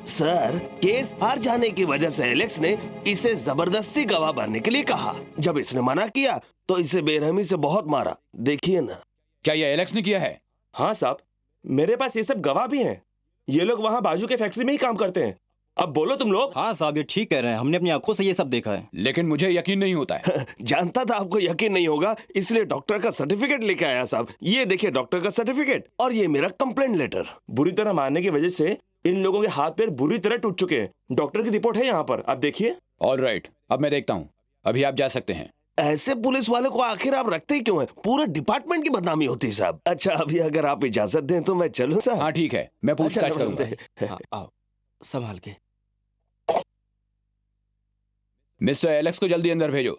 सर केस हार जाने की वजह से एलेक्स ने इसे जबरदस्ती गवाह बनने के लिए कहा। जब इसने मना किया तो इसे बेरहमी से बहुत मारा। देखिए ना। क्या ये एलेक्स ने किया है? हाँ साहब, मेरे पास ये सब गवाह भी हैं। ये लोग वहाँ बाजू के फैक्ट्री में ही काम करते हैं। अब बोलो तुम लोग। हाँ साहब, ये ठीक कह रहे हैं, हमने अपनी आंखों से ये सब देखा है। लेकिन मुझे यकीन नहीं होता है। जानता था आपको यकीन नहीं होगा, इसलिए डॉक्टर का सर्टिफिकेट लेके आया साहब। ये देखिए डॉक्टर का सर्टिफिकेट, और ये मेरा कंप्लेंट लेटर। बुरी तरह मारने की वजह से इन लोगों के हाथ पैर बुरी तरह टूट चुके हैं। डॉक्टर की रिपोर्ट है यहाँ पर, आप देखिए। ऑल राइट, अब मैं देखता हूँ। अभी आप जा सकते हैं। ऐसे पुलिस वालों को आखिर आप रखते ही क्यों हैं? पूरे डिपार्टमेंट की बदनामी होती है साहब। अच्छा, अभी अगर आप इजाजत दें तो मैं चलूं साहब? हाँ ठीक है, मैं पूछताछ अच्छा, करूंगा। हाँ, आओ संभाल के। मिस्टर एलेक्स को जल्दी अंदर भेजो।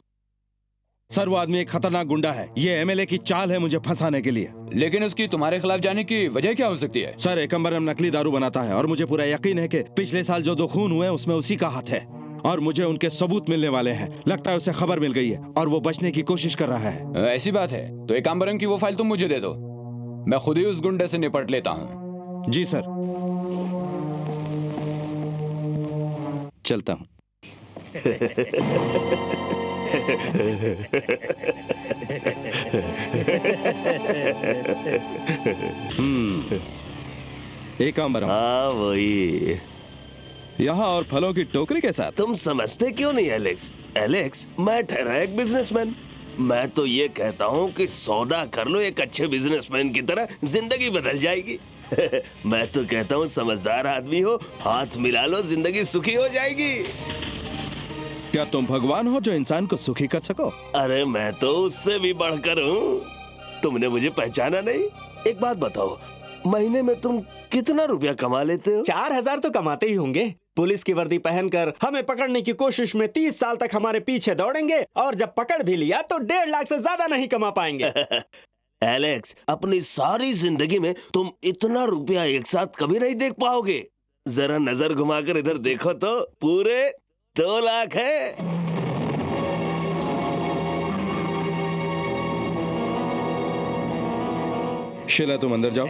सर, वो आदमी एक खतरनाक गुंडा है। ये एमएलए की चाल है मुझे फंसाने के लिए। लेकिन उसकी तुम्हारे खिलाफ जाने की वजह क्या हो सकती है? सर, एकम्बरम नकली दारू बनाता है और मुझे पूरा यकीन है कि पिछले साल जो 2 खून हुए उसमें उसी का हाथ है और मुझे उनके सबूत मिलने वाले हैं। लगता है उसे खबर मिल गई है और वो बचने की कोशिश कर रहा है। ऐसी बात है तो एकाम्बरम की वो फाइल तुम मुझे दे दो, मैं खुद ही उस गुंडे से निपट लेता हूँ। जी सर, चलता हूँ। एकाम्बरम। हाँ वही। यहाँ और फलों की टोकरी के साथ। तुम समझते क्यों नहीं एलेक्स? एलेक्स, मैं ठहरा एक बिजनेसमैन। मैं तो ये कहता हूँ कि सौदा कर लो एक अच्छे बिजनेसमैन की तरह, जिंदगी बदल जाएगी। मैं तो कहता हूँ समझदार आदमी हो, हाथ मिला लो, जिंदगी सुखी हो जाएगी। क्या तुम भगवान हो जो इंसान को सुखी कर सको? अरे मैं तो उससे भी बढ़कर हूँ। तुमने मुझे पहचाना नहीं? एक बात बताओ, महीने में तुम कितना रुपया कमा लेते हो? 4000 तो कमाते ही होंगे। पुलिस की वर्दी पहनकर हमें पकड़ने की कोशिश में 30 साल तक हमारे पीछे दौड़ेंगे और जब पकड़ भी लिया तो 1.5 लाख से ज्यादा नहीं कमा पाएंगे। एलेक्स, अपनी सारी जिंदगी में तुम इतना रुपया एक साथ कभी नहीं देख पाओगे। जरा नजर घुमाकर इधर देखो तो पूरे 2 लाख है। शीला, तुम अंदर जाओ।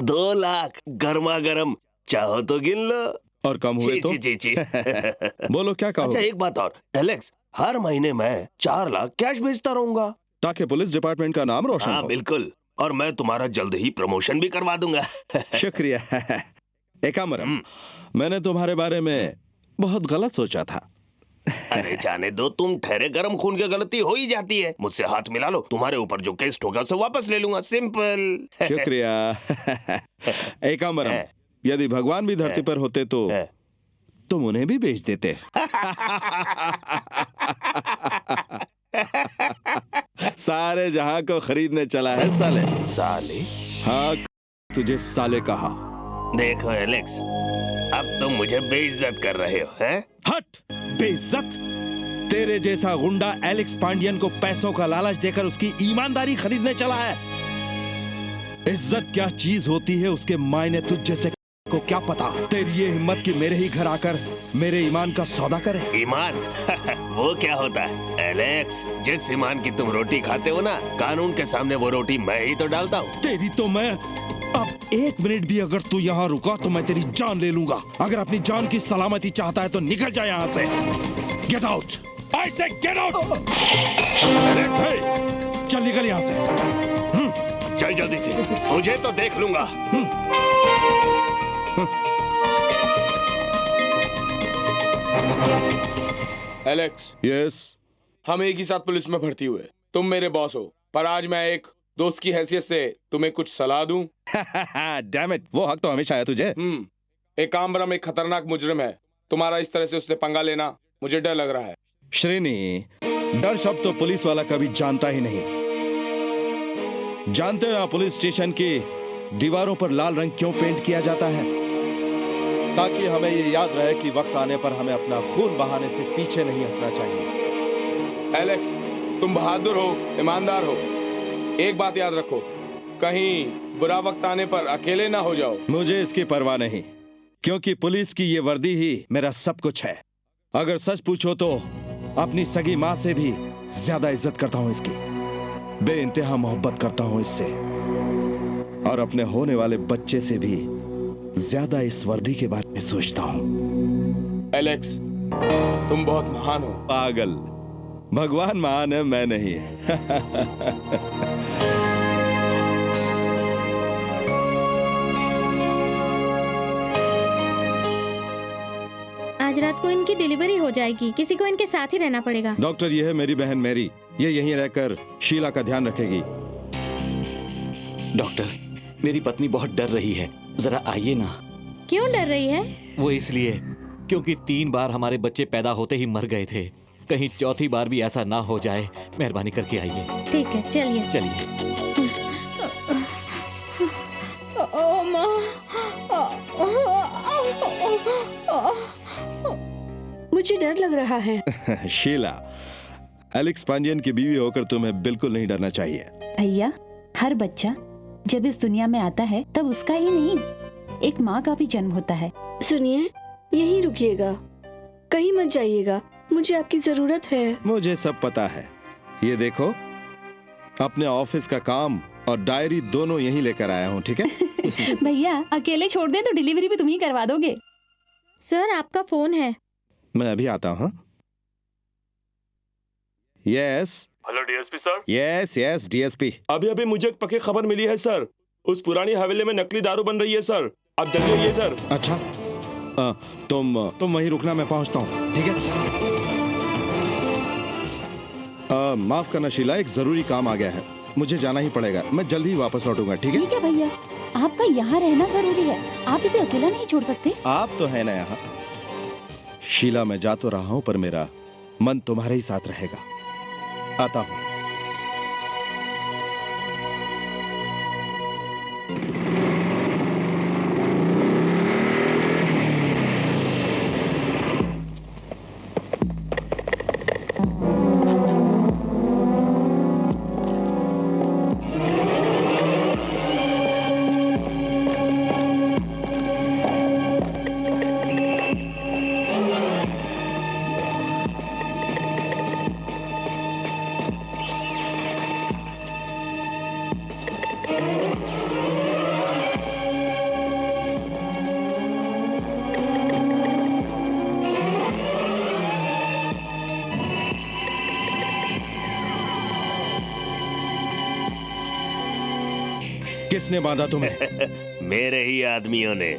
$2 लाख गर्मा गर्म, चाहो तो गिन लो। और कम हुए तो? जी। बोलो क्या कहो? अच्छा एक बात और एलेक्स, हर महीने मैं 4 लाख कैश भेजता रहूंगा ताकि पुलिस डिपार्टमेंट का नाम रोशन हो। बिल्कुल, और मैं तुम्हारा जल्द ही प्रमोशन भी करवा दूंगा। शुक्रिया। एकाम्बरम, मैंने तुम्हारे बारे में बहुत गलत सोचा था। अरे जाने दो, तुम ठहरे गरम खून की गलती हो ही जाती है। मुझसे हाथ मिला लो, तुम्हारे ऊपर जो केस ठोका उसे वापस ले लूंगा, सिंपल। शुक्रिया। एकाम्बरम, यदि भगवान भी धरती पर होते तो तुम उन्हें भी बेच देते। सारे जहां को खरीदने चला है साले। साले? हाँ, तुझे साले कहा। देखो एलेक्स, अब तुम मुझे बेइज्जत कर रहे हो, हैं? हट! बेइज्जत? तेरे जैसा गुंडा एलेक्स पांडियन को पैसों का लालच देकर उसकी ईमानदारी खरीदने चला है। इज्जत क्या चीज होती है उसके मायने तुझ जैसे को क्या पता। तेरी ये हिम्मत कि मेरे ही घर आकर मेरे ईमान का सौदा करे। ईमान? वो क्या होता है एलेक्स? जिस ईमान की तुम रोटी खाते हो ना, कानून के सामने वो रोटी मैं ही तो डालता हूँ। तेरी तो मैं अब 1 मिनट भी अगर तू यहाँ रुका तो मैं तेरी जान ले लूंगा। अगर अपनी जान की सलामती चाहता है तो निकल जा यहाँ से। Get out! आई से गेट आउट! चल निकल यहाँ से। चल जल्दी से, मुझे तो देख लूंगा। एलेक्स। यस। हम एक ही साथ पुलिस में भर्ती हुए। तुम मेरे बॉस हो, पर आज मैं एक दोस्त की हैसियत से तुम्हें कुछ सलाह दूं। डैम इट, वो हक तो हमेशा है तुझे। एकाम्बरम एक खतरनाक मुजरिम है। तुम्हारा इस तरह से उससे पंगा लेना मुझे डर लग रहा है। श्रीनी, डर शब्द तो पुलिस वाला कभी जानता ही नहीं। जानते हो यहाँ पुलिस स्टेशन की दीवारों पर लाल रंग क्यों पेंट किया जाता है? ताकि हमें ये याद रहे कि वक्त आने पर हमें अपना खून बहाने से पीछे नहीं हटना चाहिए। एलेक्स, तुम बहादुर हो, ईमानदार हो। एक बात याद रखो, कहीं बुरा वक्त आने पर अकेले ना हो जाओ। मुझे इसकी परवाह नहीं, क्योंकि पुलिस की ये वर्दी ही मेरा सब कुछ है। अगर सच पूछो तो अपनी सगी माँ से भी ज्यादा इज्जत करता हूँ इसकी। बेइंतहा मोहब्बत करता हूँ इससे, और अपने होने वाले बच्चे से भी ज्यादा इस वर्दी के बारे में सोचता हूँ। एलेक्स, तुम बहुत महान हो। पागल, भगवान महान है, मैं नहीं। आज रात को इनकी डिलीवरी हो जाएगी, किसी को इनके साथ ही रहना पड़ेगा। डॉक्टर, ये है मेरी बहन मैरी, ये यहीं रहकर शीला का ध्यान रखेगी। डॉक्टर, मेरी पत्नी बहुत डर रही है, जरा आइए ना। क्यों डर रही है? वो इसलिए क्योंकि 3 बार हमारे बच्चे पैदा होते ही मर गए थे। कहीं चौथी बार भी ऐसा ना हो जाए। मेहरबानी करके आइए। ठीक है, चलिए। चलिए। ओ माँ। मुझे डर लग रहा है। शीला, एलेक्स पांडियन की बीवी होकर तुम्हें बिल्कुल नहीं डरना चाहिए। भैया, हर बच्चा जब इस दुनिया में आता है तब उसका ही नहीं, एक माँ का भी जन्म होता है। सुनिए, यहीं रुकिएगा, कहीं मत जाइएगा, मुझे आपकी जरूरत है। मुझे सब पता है। ये देखो, अपने ऑफिस का काम और डायरी दोनों यहीं लेकर आया हूँ, ठीक है? भैया, अकेले छोड़ दें तो डिलीवरी भी तुम ही करवा दोगे। सर, आपका फोन है। मैं अभी आता हूँ। Yes. Hello DSP sir. Yes yes DSP. अभी अभी मुझे एक पक्की खबर मिली है सर। उस पुरानी हवेली में नकली दारू बन रही है सर। आप जल्दी आइए सर। अच्छा, तुम वहीं रुकना, मैं पहुंचता हूँ, ठीक है? माफ करना शीला, एक जरूरी काम आ गया है, मुझे जाना ही पड़ेगा। मैं जल्दी ही वापस लौटूंगा, ठीक है? ठीक है भैया, आपका यहाँ रहना जरूरी है, आप इसे अकेला नहीं छोड़ सकते। आप तो है ना यहाँ। शीला, मैं जा तो रहा हूँ पर मेरा मन तुम्हारे ही साथ रहेगा। आता हूँ। किसने बांधा तुम्हें? मेरे ही आदमियों ने।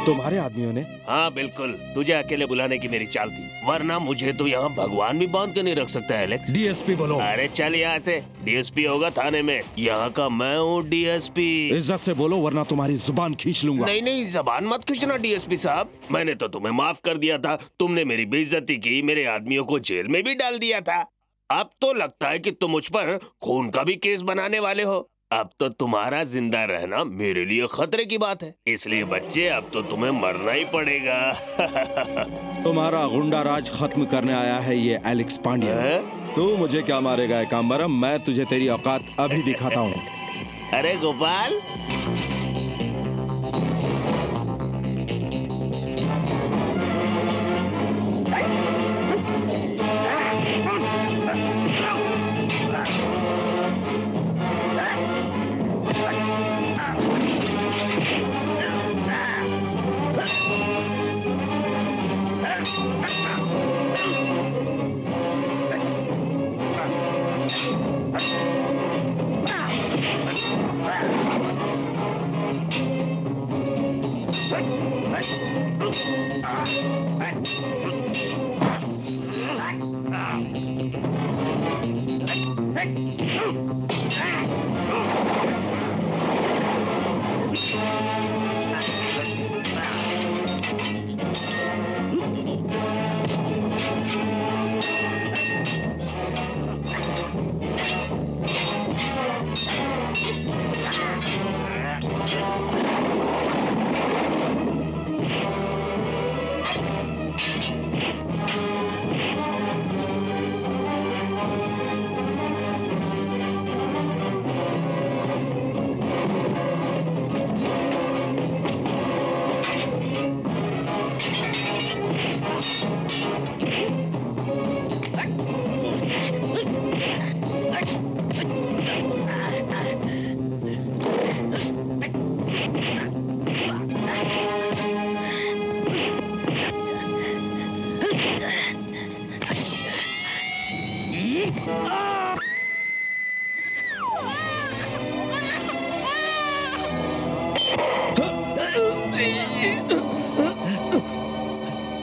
तुम्हारे आदमियों ने? हाँ बिल्कुल, तुझे अकेले बुलाने की मेरी चाल थी, वरना मुझे तो यहाँ भगवान भी बांध के नहीं रख सकता एलेक्स। डीएसपी बोलो। अरे चल यहाँ से। डीएसपी होगा थाने में, यहाँ का मैं हूँ डीएसपी। इज्जत से बोलो वरना तुम्हारी जुबान खींच लूंगा। नहीं नहीं, जुबान मत खींचना डीएसपी साहब। मैंने तो तुम्हें माफ कर दिया था, तुमने मेरी बेइज्जती की, मेरे आदमियों को जेल में भी डाल दिया था। अब तो लगता है कि तुम मुझ पर खून का भी केस बनाने वाले हो। अब तो तुम्हारा जिंदा रहना मेरे लिए खतरे की बात है, इसलिए बच्चे अब तो तुम्हें मरना ही पड़ेगा। तुम्हारा गुंडा राज खत्म करने आया है ये एलेक्स पांड्यन। तू मुझे क्या मारेगा एकाम्बरम, मैं तुझे तेरी औकात अभी दिखाता हूँ। अरे गोपाल,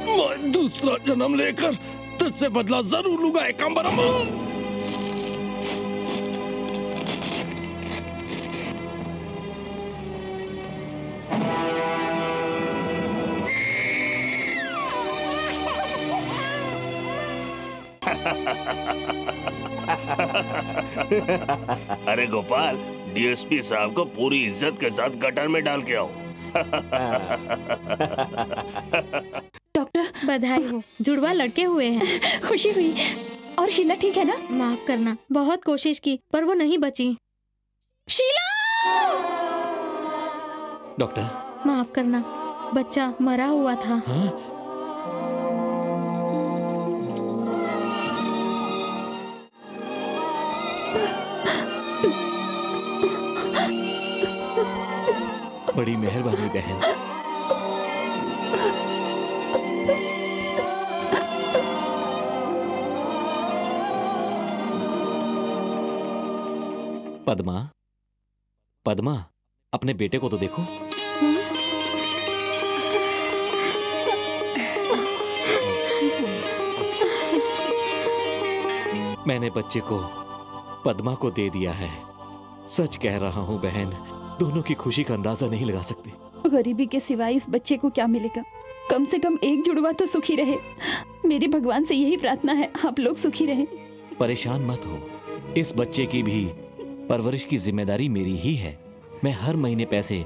मैं दूसरा जन्म लेकर तुझसे बदला जरूर लूंगा एकाम्बरम। अरे गोपाल, डीएसपी साहब को पूरी इज्जत के साथ गटर में डाल के आओ। डॉक्टर बधाई हो, जुड़वा लड़के हुए हैं। खुशी हुई। और शीला ठीक है ना? माफ करना, बहुत कोशिश की पर वो नहीं बची। शीला! डॉक्टर माफ करना, बच्चा मरा हुआ था। हाँ? बड़ी मेहरबानी बहन। पद्मा, पद्मा, अपने बेटे को तो देखो। मैंने बच्चे को पद्मा को दे दिया है। सच कह रहा हूँ बहन, दोनों की खुशी का अंदाजा नहीं लगा सकती। गरीबी के सिवाय इस बच्चे को क्या मिलेगा? कम से कम एक जुड़वा तो सुखी रहे। मेरी भगवान से यही प्रार्थना है, आप लोग सुखी रहें। परेशान मत हो, इस बच्चे की भी परवरिश की जिम्मेदारी मेरी ही है। मैं हर महीने पैसे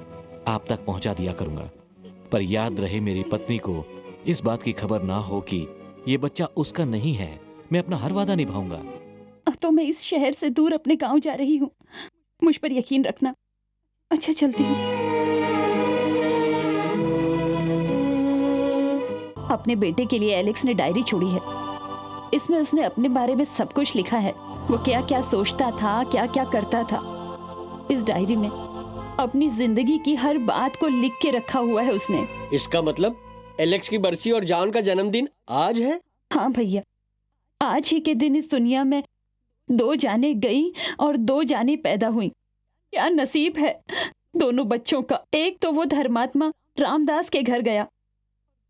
आप तक पहुंचा दिया करूंगा, पर याद रहे मेरी पत्नी को इस बात की खबर ना हो कि ये बच्चा उसका नहीं है। मैं अपना हर वादा निभाऊंगा। अब तो मैं इस शहर से दूर अपने गांव जा रही हूँ, मुझ पर यकीन रखना। अच्छा, चलती हूँ। अपने बेटे के लिए एलेक्स ने डायरी छोड़ी है। इसमें उसने अपने बारे में सब कुछ लिखा है। वो क्या क्या सोचता था, क्या क्या करता था। इस डायरी में अपनी जिंदगी की हर बात को लिख के रखा हुआ है उसने। इसका मतलब एलेक्स की बरसी और जॉन का जन्मदिन आज है? हाँ भैया, आज ही के दिन इस दुनिया में दो जाने गई और दो जाने पैदा हुई। क्या नसीब है दोनों बच्चों का। एक तो वो धर्मात्मा रामदास के घर गया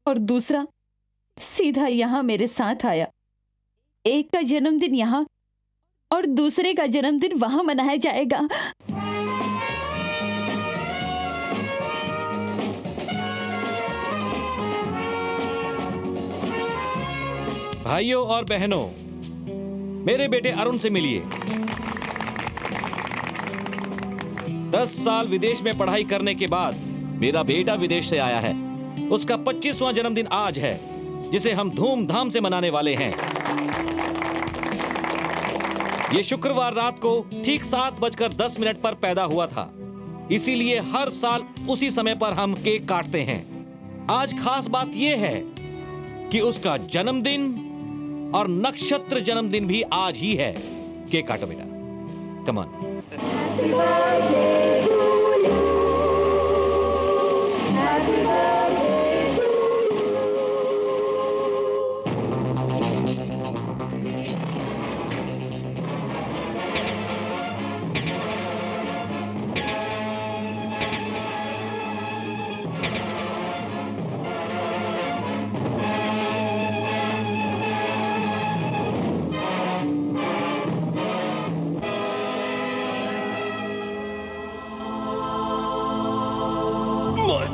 और दूसरा सीधा यहाँ मेरे साथ आया। एक का जन्मदिन यहाँ और दूसरे का जन्मदिन वहां मनाया जाएगा। भाइयों और बहनों, मेरे बेटे अरुण से मिलिए। 10 साल विदेश में पढ़ाई करने के बाद मेरा बेटा विदेश से आया है। उसका 25वां जन्मदिन आज है, जिसे हम धूमधाम से मनाने वाले हैं। ये शुक्रवार रात को ठीक 7:10 पर पैदा हुआ था, इसीलिए हर साल उसी समय पर हम केक काटते हैं। आज खास बात यह है कि उसका जन्मदिन और नक्षत्र जन्मदिन भी आज ही है। केक काटो बेटा, कम ऑन।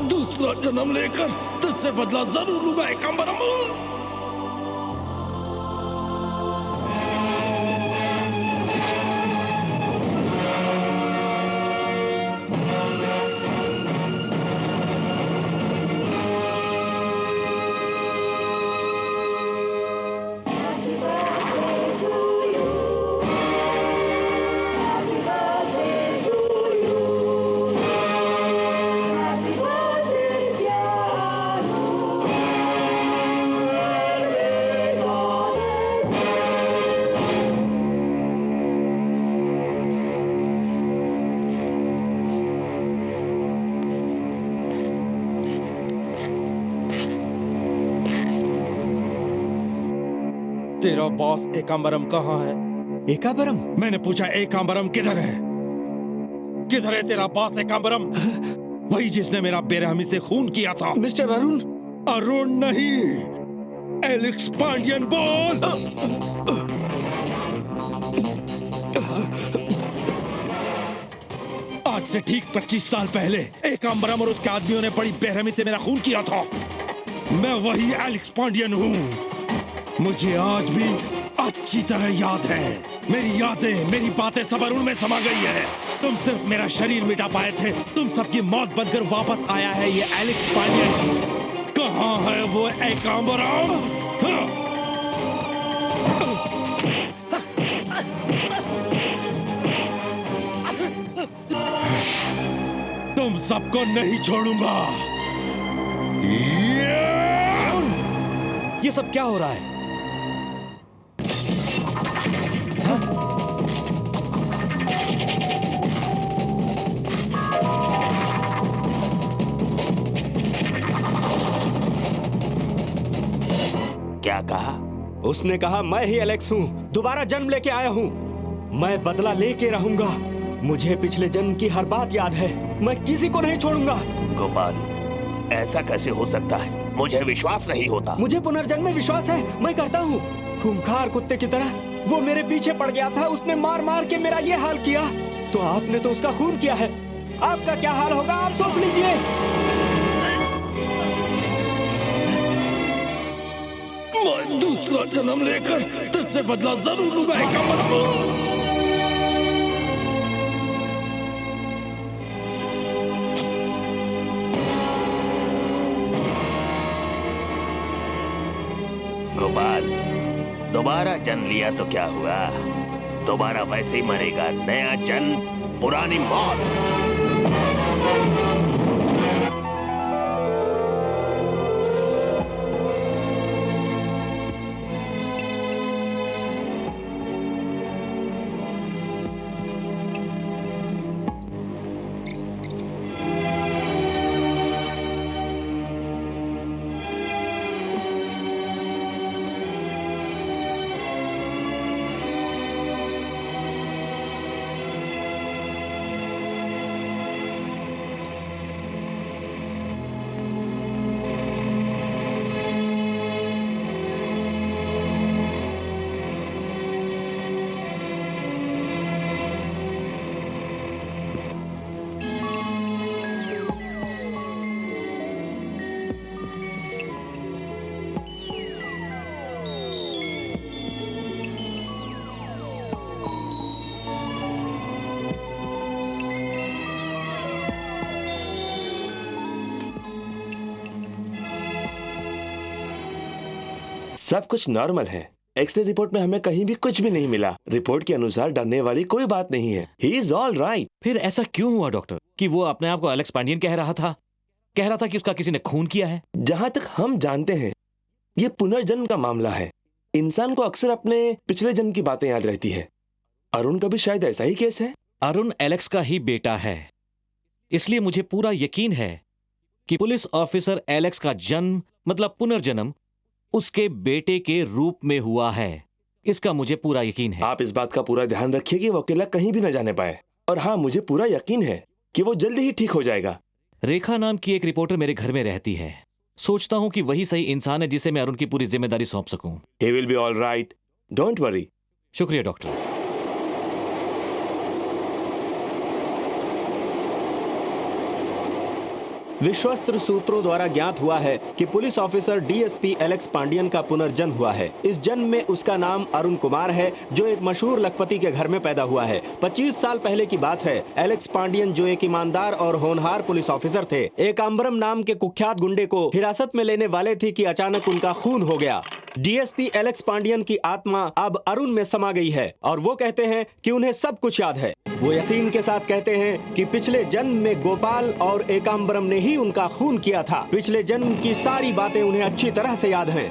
दूसरा जन्म लेकर तुझसे बदला जरूर लूंगा एकांबरम। तेरा बॉस एकांबरम कहाँ है? एकांबरम? मैंने पूछा एकांबरम किधर है? किधर है तेरा बॉस एकांबरम? वही जिसने मेरा बेरहमी से खून किया था। मिस्टर अरुण? अरुण नहीं, एलेक्स पांडियन बोल। आज से ठीक 25 साल पहले एकांबरम और उसके आदमियों ने बड़ी बेरहमी से मेरा खून किया था। मैं वही एलेक्स पांडियन हूँ। मुझे अच्छी तरह याद है। मेरी यादें, मेरी बातें सब अरुण में समा गई है। तुम सिर्फ मेरा शरीर मिटा पाए थे, तुम सबकी मौत बनकर वापस आया है ये एलेक्स पांडियन। कहाँ है वो एकाम्बरम? तुम सबको नहीं छोड़ूंगा। ये सब क्या हो रहा है? क्या कहा? उसने कहा मैं ही एलेक्स हूँ, दोबारा जन्म लेके आया हूँ। मैं बदला लेके रहूंगा। मुझे पिछले जन्म की हर बात याद है। मैं किसी को नहीं छोड़ूंगा। गोपाल, ऐसा कैसे हो सकता है? मुझे विश्वास नहीं होता। मुझे पुनर्जन्म में विश्वास है, मैं करता हूँ। खूंखार कुत्ते की तरह वो मेरे पीछे पड़ गया था, उसने मार मार के मेरा ये हाल किया। तो आपने तो उसका खून किया है, आपका क्या हाल होगा आप सोच लीजिए। मैं दूसरा जन्म लेकर तुझसे बदला जरूर लूंगा एकाम्बरम। गोपाल, दोबारा जन्म लिया तो क्या हुआ? दोबारा वैसे ही मरेगा। नया जन्म, पुरानी मौत। सब कुछ नॉर्मल है। एक्सरे रिपोर्ट में हमें कहीं भी कुछ भी नहीं मिला। रिपोर्ट के अनुसार डरने वाली कोई बात नहीं है। He is all right. फिर ऐसा क्यों हुआ डॉक्टर कि वो अपने आप को एलेक्स पांडियन कह रहा था कि उसका किसी ने खून किया है? जहां तक हम जानते हैं ये पुनर्जन्म का मामला है। इंसान को अक्सर अपने पिछले जन्म की बातें याद रहती है। अरुण का भी शायद ऐसा ही केस है। अरुण एलेक्स का ही बेटा है, इसलिए मुझे पूरा यकीन है कि पुलिस ऑफिसर एलेक्स का जन्म मतलब पुनर्जन्म उसके बेटे के रूप में हुआ है। इसका मुझे पूरा यकीन है। आप इस बात का पूरा ध्यान रखिए कि वो अकेला कहीं भी न जाने पाए। और हाँ, मुझे पूरा यकीन है कि वो जल्दी ही ठीक हो जाएगा। रेखा नाम की एक रिपोर्टर मेरे घर में रहती है। सोचता हूं कि वही सही इंसान है जिसे मैं अरुण की पूरी जिम्मेदारी सौंप सकूं। He will be all right. Don't worry. शुक्रिया डॉक्टर। विश्वस्त सूत्रों द्वारा ज्ञात हुआ है कि police officer DSP Alex Pandian का पुनर्जन्म हुआ है। इस जन्म में उसका नाम अरुण कुमार है, जो एक मशहूर लखपति के घर में पैदा हुआ है। 25 साल पहले की बात है। एलेक्स पांडियन जो एक ईमानदार और होनहार पुलिस ऑफिसर थे, एकाम्बरम नाम के कुख्यात गुंडे को हिरासत में लेने वाले थे कि अचानक उनका खून हो गया। डीएसपी एलेक्स पांडियन की आत्मा अब अरुण में समा गई है और वो कहते हैं कि उन्हें सब कुछ याद है। वो यकीन के साथ कहते हैं कि पिछले जन्म में गोपाल और एकाम्बरम ने ही उनका खून किया था। पिछले जन्म की सारी बातें उन्हें अच्छी तरह से याद हैं।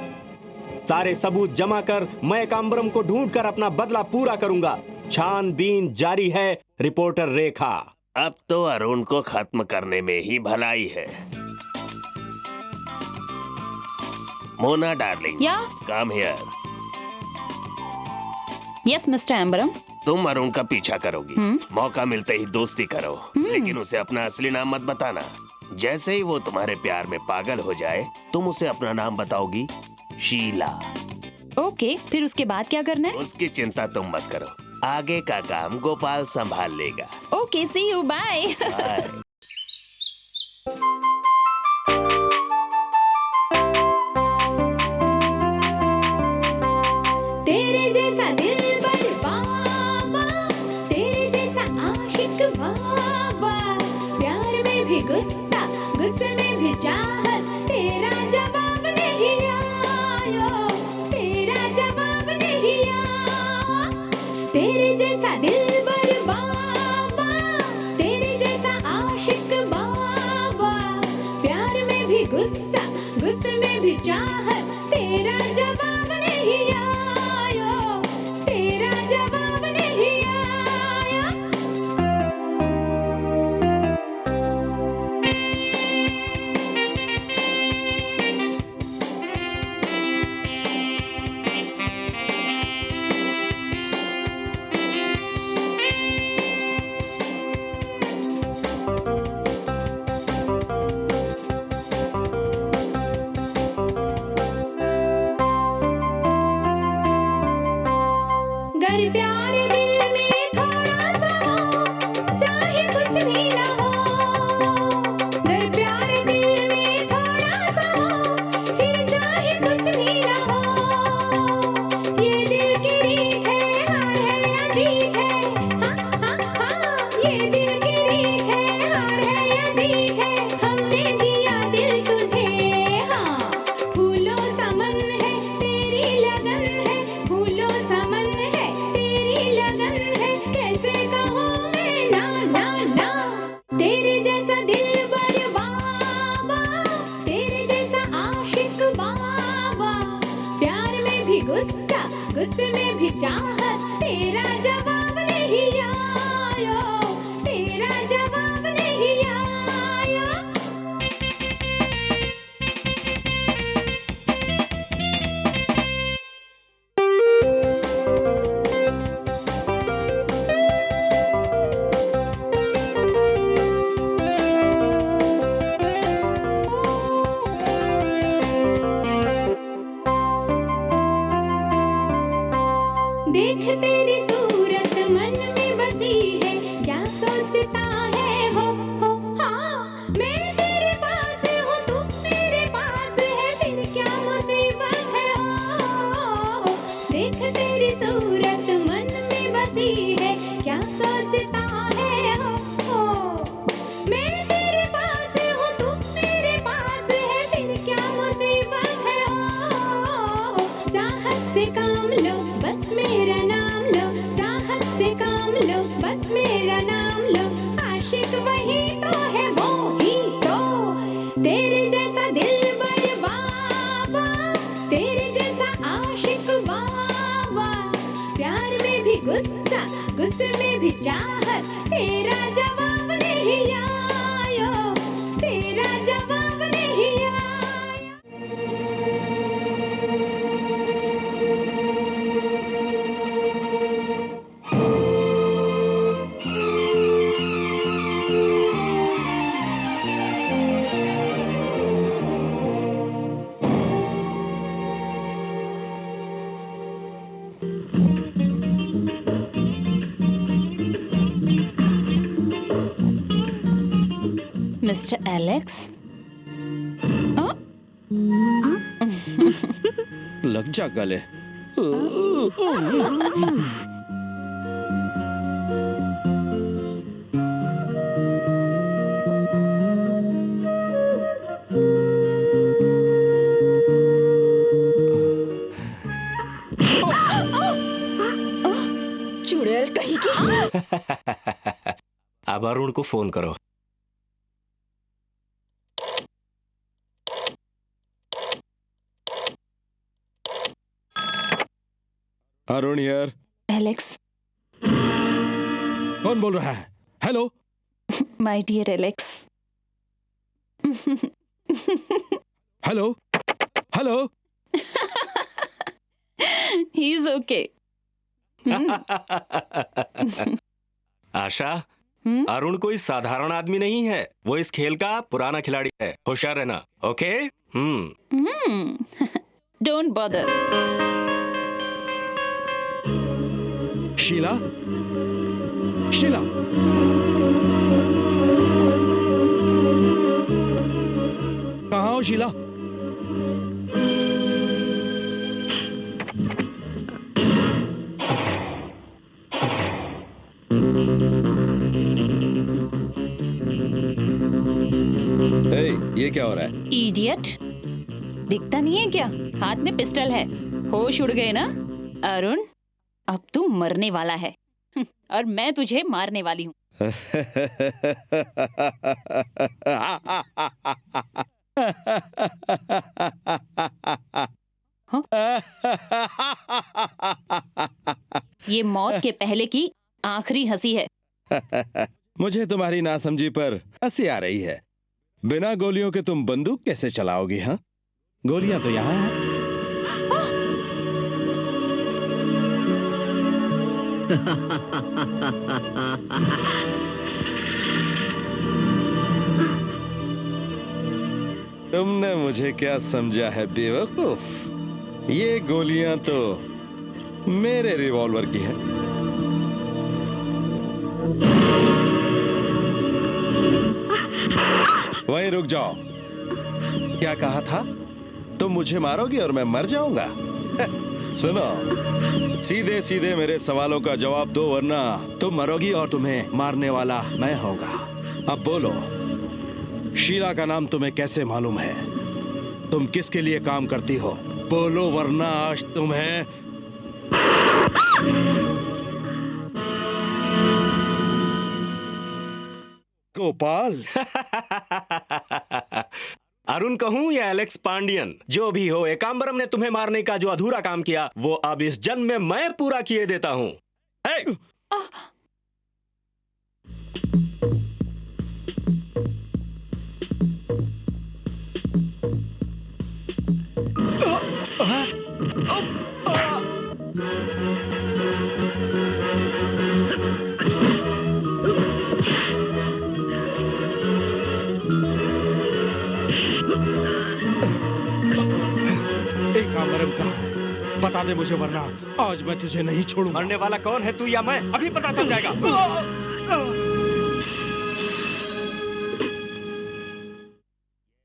सारे सबूत जमा कर मैं एकाम्बरम को ढूंढकर अपना बदला पूरा करूंगा। छानबीन जारी है। रिपोर्टर रेखा। अब तो अरुण को खत्म करने में ही भलाई है। मोना डार्लिंग, या come here. Yes mister Ambaram. तुम अरुण का पीछा करोगी, मौका मिलते ही दोस्ती करो, लेकिन उसे अपना असली नाम मत बताना। जैसे ही वो तुम्हारे प्यार में पागल हो जाए, तुम उसे अपना नाम बताओगी, शीला। ओके, फिर उसके बाद क्या करना है? उसकी चिंता तुम मत करो, आगे का काम गोपाल संभाल लेगा। Okay, see you, bye. तेरे जैसा दिलबर बाबा, तेरे जैसा आशिक बाबा, प्यार में भी गुस्सा, गुस्से में भी चाहत, तेरा जवाब नहीं आया, तेरा जवाब नहीं आया। तेरे जैसा दिलबर बाबा, तेरे जैसा आशिक बाबा, प्यार में भी गुस्सा, गुस्से में भी चाहत, तेरा जवाब नहीं आया, तेरा जवाब नहीं आया। गर प्यार दिल में थोड़ा सा हो, चाहे कुछ भी ना हो, गर प्यार दिल में थोड़ा सा हो, फिर चाहे कुछ भी ना हो। ये दिल की रीत है, हार है या जीत है, हाँ हाँ हाँ, ये दिल की रीत है, हार है या जीत है, हमने दिया दिल तुझे, हाँ। फूलों सा मन है, तेरी लगन है, फूलों सा मन है, तेरी लगन है, कैसे कहूँ मैं ना ना ना। तेरे जैसा दिलबर बाबा, तेरे जैसा आशिक बाबा, प्यार में भी गुस्सा, गुस्से में भी चाहत, तेरा जवाब नहीं आया, तेरा जवाब नहीं आया। देख तेरी सूरत मन में बसी है, क्या सोचता है हो हाँ। मैं तेरे पास हूँ, तू मेरे पास है, फिर क्या मुसीबत है हो। देख तेरी सूरत मन में बसी है, क्या सोचता है हो। मैं तेरे पास हूँ, तू मेरे पास है, फिर क्या मुसीबत है हो। चाहत से काम लो, बस मेरा नाम लो, चाहत से काम लो, बस मेरा नाम लो, आशिक वही तो है, वो ही तो। तेरे जैसा दिलबर बाबा, तेरे जैसा आशिक बाबा, प्यार में भी गुस्सा, गुस्से में भी चाहत, तेरा जवाब नहीं आया, तेरा जवाब नहीं आया। मिस्टर एलेक्स, लग जा गले। चुड़ैल कहीं की। अब अरुण को फोन करो। अरुण यार। एलेक्स। कौन बोल रहा है? Hello. My dear Alex. Hello hello. He is okay. Asha, Arun कोई साधारण आदमी नहीं है, वो इस खेल का पुराना खिलाड़ी है। होशियार रहना, okay? Don't bother. Sheela, Sheela, कहाँ हो शीला? ये क्या हो रहा है? इडियट, दिखता नहीं है क्या? हाथ में पिस्टल है। होश उड़ गए ना अरुण? अब तू मरने वाला है और मैं तुझे मारने वाली हूँ। ये मौत के पहले की आखिरी हंसी है। मुझे तुम्हारी नासमझी पर हंसी आ रही है। बिना गोलियों के तुम बंदूक कैसे चलाओगी? हाँ, गोलियां तो यहाँ हैं। तुमने मुझे क्या समझा है बेवकूफ? ये गोलियां तो मेरे रिवॉल्वर की हैं। वहीं रुक जाओ। क्या कहा था? तुम मुझे मारोगी और मैं मर जाऊंगा? सुनो, सीधे सीधे मेरे सवालों का जवाब दो, वरना तुम मरोगी और तुम्हें मारने वाला मैं होगा। अब बोलो, शीला का नाम तुम्हें कैसे मालूम है? तुम किसके लिए काम करती हो? बोलो, वरना आज तुम्हें गोपाल। अरुण कहूं या एलेक्स पांडियन, जो भी हो, एकांबरम ने तुम्हें मारने का जो अधूरा काम किया वो अब इस जन्म में मैं पूरा किए देता हूं। एकांबरम कहाँ है? बता दे मुझे, वरना आज मैं तुझे नहीं छोड़ूंगा। मरने वाला कौन है, तू या मैं? अभी पता चल जाएगा।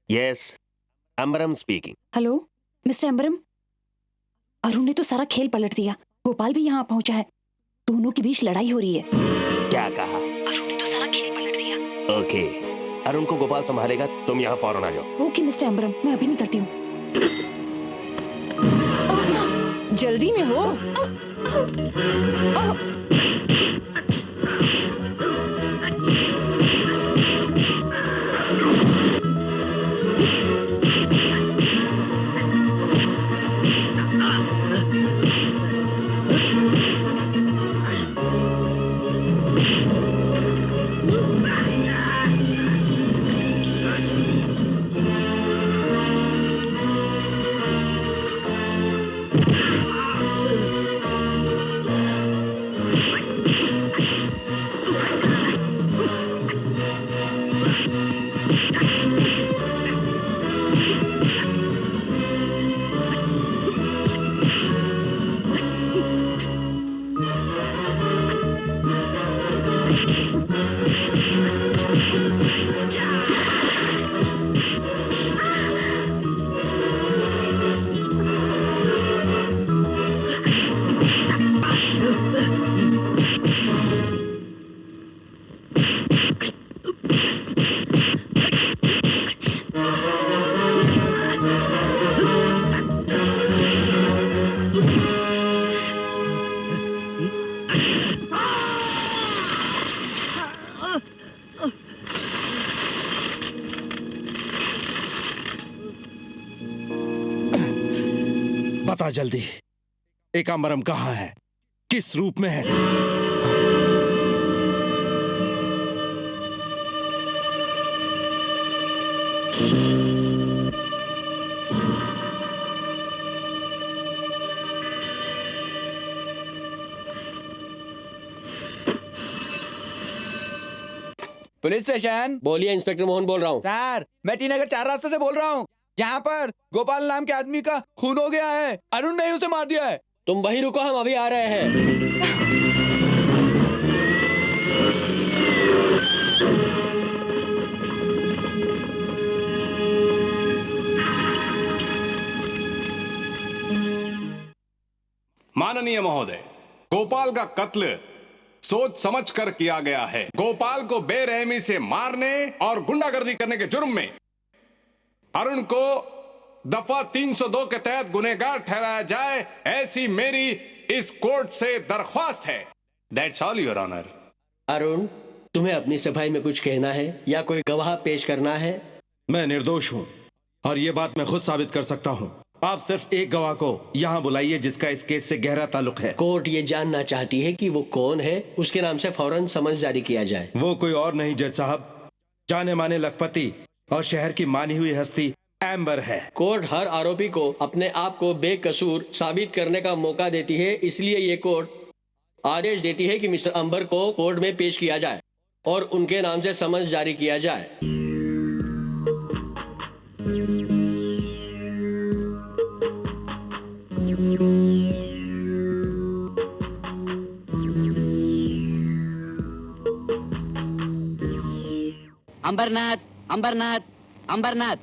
Yes, Ambaram speaking. Hello mister Ambaram, Arun ने तो सारा खेल पलट दिया। गोपाल भी यहाँ पहुँचा है। दोनों के बीच लड़ाई हो रही है। क्या कहा? अरुण ने तो सारा खेल पलट दिया। ओके, अरुण को गोपाल संभालेगा, तुम यहाँ फौरन आ जाओ। ओके मिस्टर अंबरम, मैं अभी निकलती हूँ। जल्दी में हो। बता जल्दी, एकांबरम कहाँ है? किस रूप में है? Police station. बोलिए, इंस्पेक्टर मोहन बोल रहा हूँ। सर, मैं टी नगर 4 रास्ते से बोल रहा हूँ। यहाँ पर गोपाल नाम के आदमी का खून हो गया है। अरुण ने ही उसे मार दिया है। तुम वहीं रुको, हम अभी आ रहे हैं। माननीय महोदय, गोपाल का कत्ल सोच समझ कर किया गया है। गोपाल को बेरहमी से मारने और गुंडागर्दी करने के जुर्म में अरुण को दफा 302 के तहत गुनहगार ठहराया जाए, ऐसी मेरी इस कोर्ट से दरख्वास्त है। That's all your honour. Arun, तुम्हें अपनी सफाई में कुछ कहना है या कोई गवाह पेश करना है? मैं निर्दोष हूँ और ये बात मैं खुद साबित कर सकता हूँ। आप सिर्फ एक गवाह को यहाँ बुलाइए जिसका इस केस से गहरा ताल्लुक है। कोर्ट ये जानना चाहती है कि वो कौन है, उसके नाम से फौरन समन जारी किया जाए। वो कोई और नहीं जज साहब, जाने माने लखपति और शहर की मानी हुई हस्ती एम्बर है। कोर्ट हर आरोपी को अपने आप को बेकसूर साबित करने का मौका देती है, इसलिए ये कोर्ट आदेश देती है कि मिस्टर अंबर को कोर्ट में पेश किया जाए और उनके नाम से समन जारी किया जाए। अंबरनाथ, अंबरनाथ, अंबरनाथ।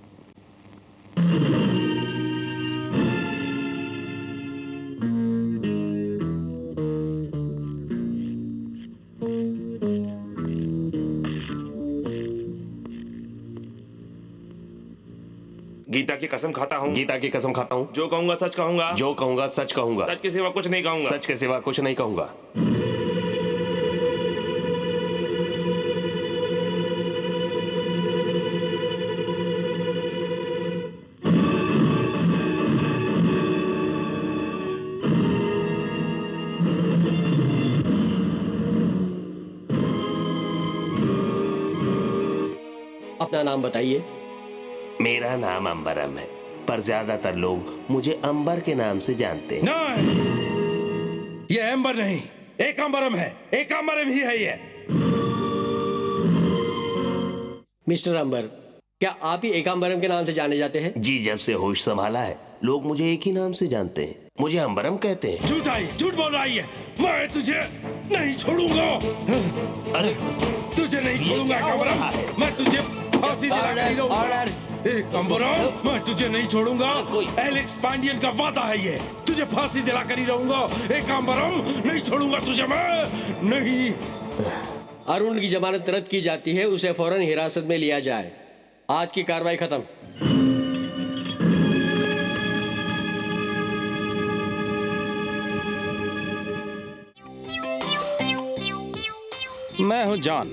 गीता की कसम खाता हूँ। गीता की कसम खाता हूँ। जो कहूँगा सच कहूँगा। जो कहूँगा सच कहूँगा। सच के सिवा कुछ नहीं कहूँगा। सच के सिवा कुछ नहीं कहूँगा। अपना नाम बताइए। मेरा नाम अंबरम है, पर ज्यादातर लोग मुझे अंबर के नाम से जानते हैं। नहीं, ये एम्बर नहीं, एक अंबरम है, एक अंबरम ही है ये। मिस्टर अंबर, क्या आप ही एकांबरम के नाम से जाने जाते हैं? जी, जब से होश संभाला है लोग मुझे एक ही नाम से जानते हैं, मुझे अंबरम कहते हैं। झूठ बोल रही है। मैं तुझे नहीं छोड़ूंगा। अरे तुझे नहीं छोड़ूंगा अंबरम, मैं तुझे फांसी दिलाकर ही रहूंगा। एक अंबरम, मैं तुझे नहीं छोड़ूंगा। एलेक्स पांडियन का वादा है ये, तुझे फांसी दिलाकर ही रहूंगा। एक अंबरम, नहीं छोड़ूंगा तुझे मैं, नहीं। अरुण की जमानत रद्द की जाती है, उसे फौरन हिरासत में लिया जाए। आज की कार्रवाई खत्म। मैं हूँ जॉन।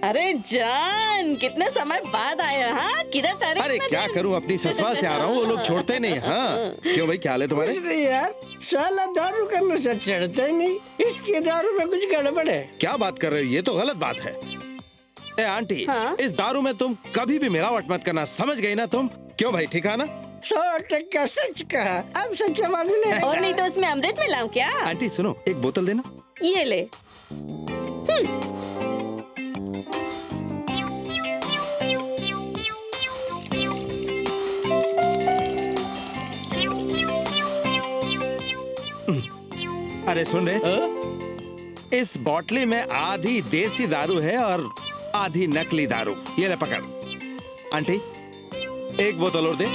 अरे जान, कितने समय बाद आए। हाँ, किधर था? अरे क्या करूँ, अपनी ससुराल से आ रहा हूँ, वो लोग छोड़ते नहीं। हाँ क्यों भाई, क्या हाल है तुम्हारे? कुछ नहीं यार, साला दारू का नशा चढ़ता ही नहीं। इसके दारू में कुछ गड़बड़ है। क्या बात कर रहे हो, ये तो गलत बात है। ए आंटी, हाँ? इस दारू में तुम कभी भी मिलावट मत करना, समझ गई ना तुम? क्यों भाई, ठीक है ना? 100% सच कहा। अब सच्चा मालूम नहीं। और नहीं तो उसमें अमृत मिलाऊं क्या? आंटी सुनो, एक बोतल देना। ये ले। अरे सुन रहे, इस बोतली में आधी देसी दारू है और आधी नकली दारू। ये ले पकड़। आंटी एक बोतल और दे।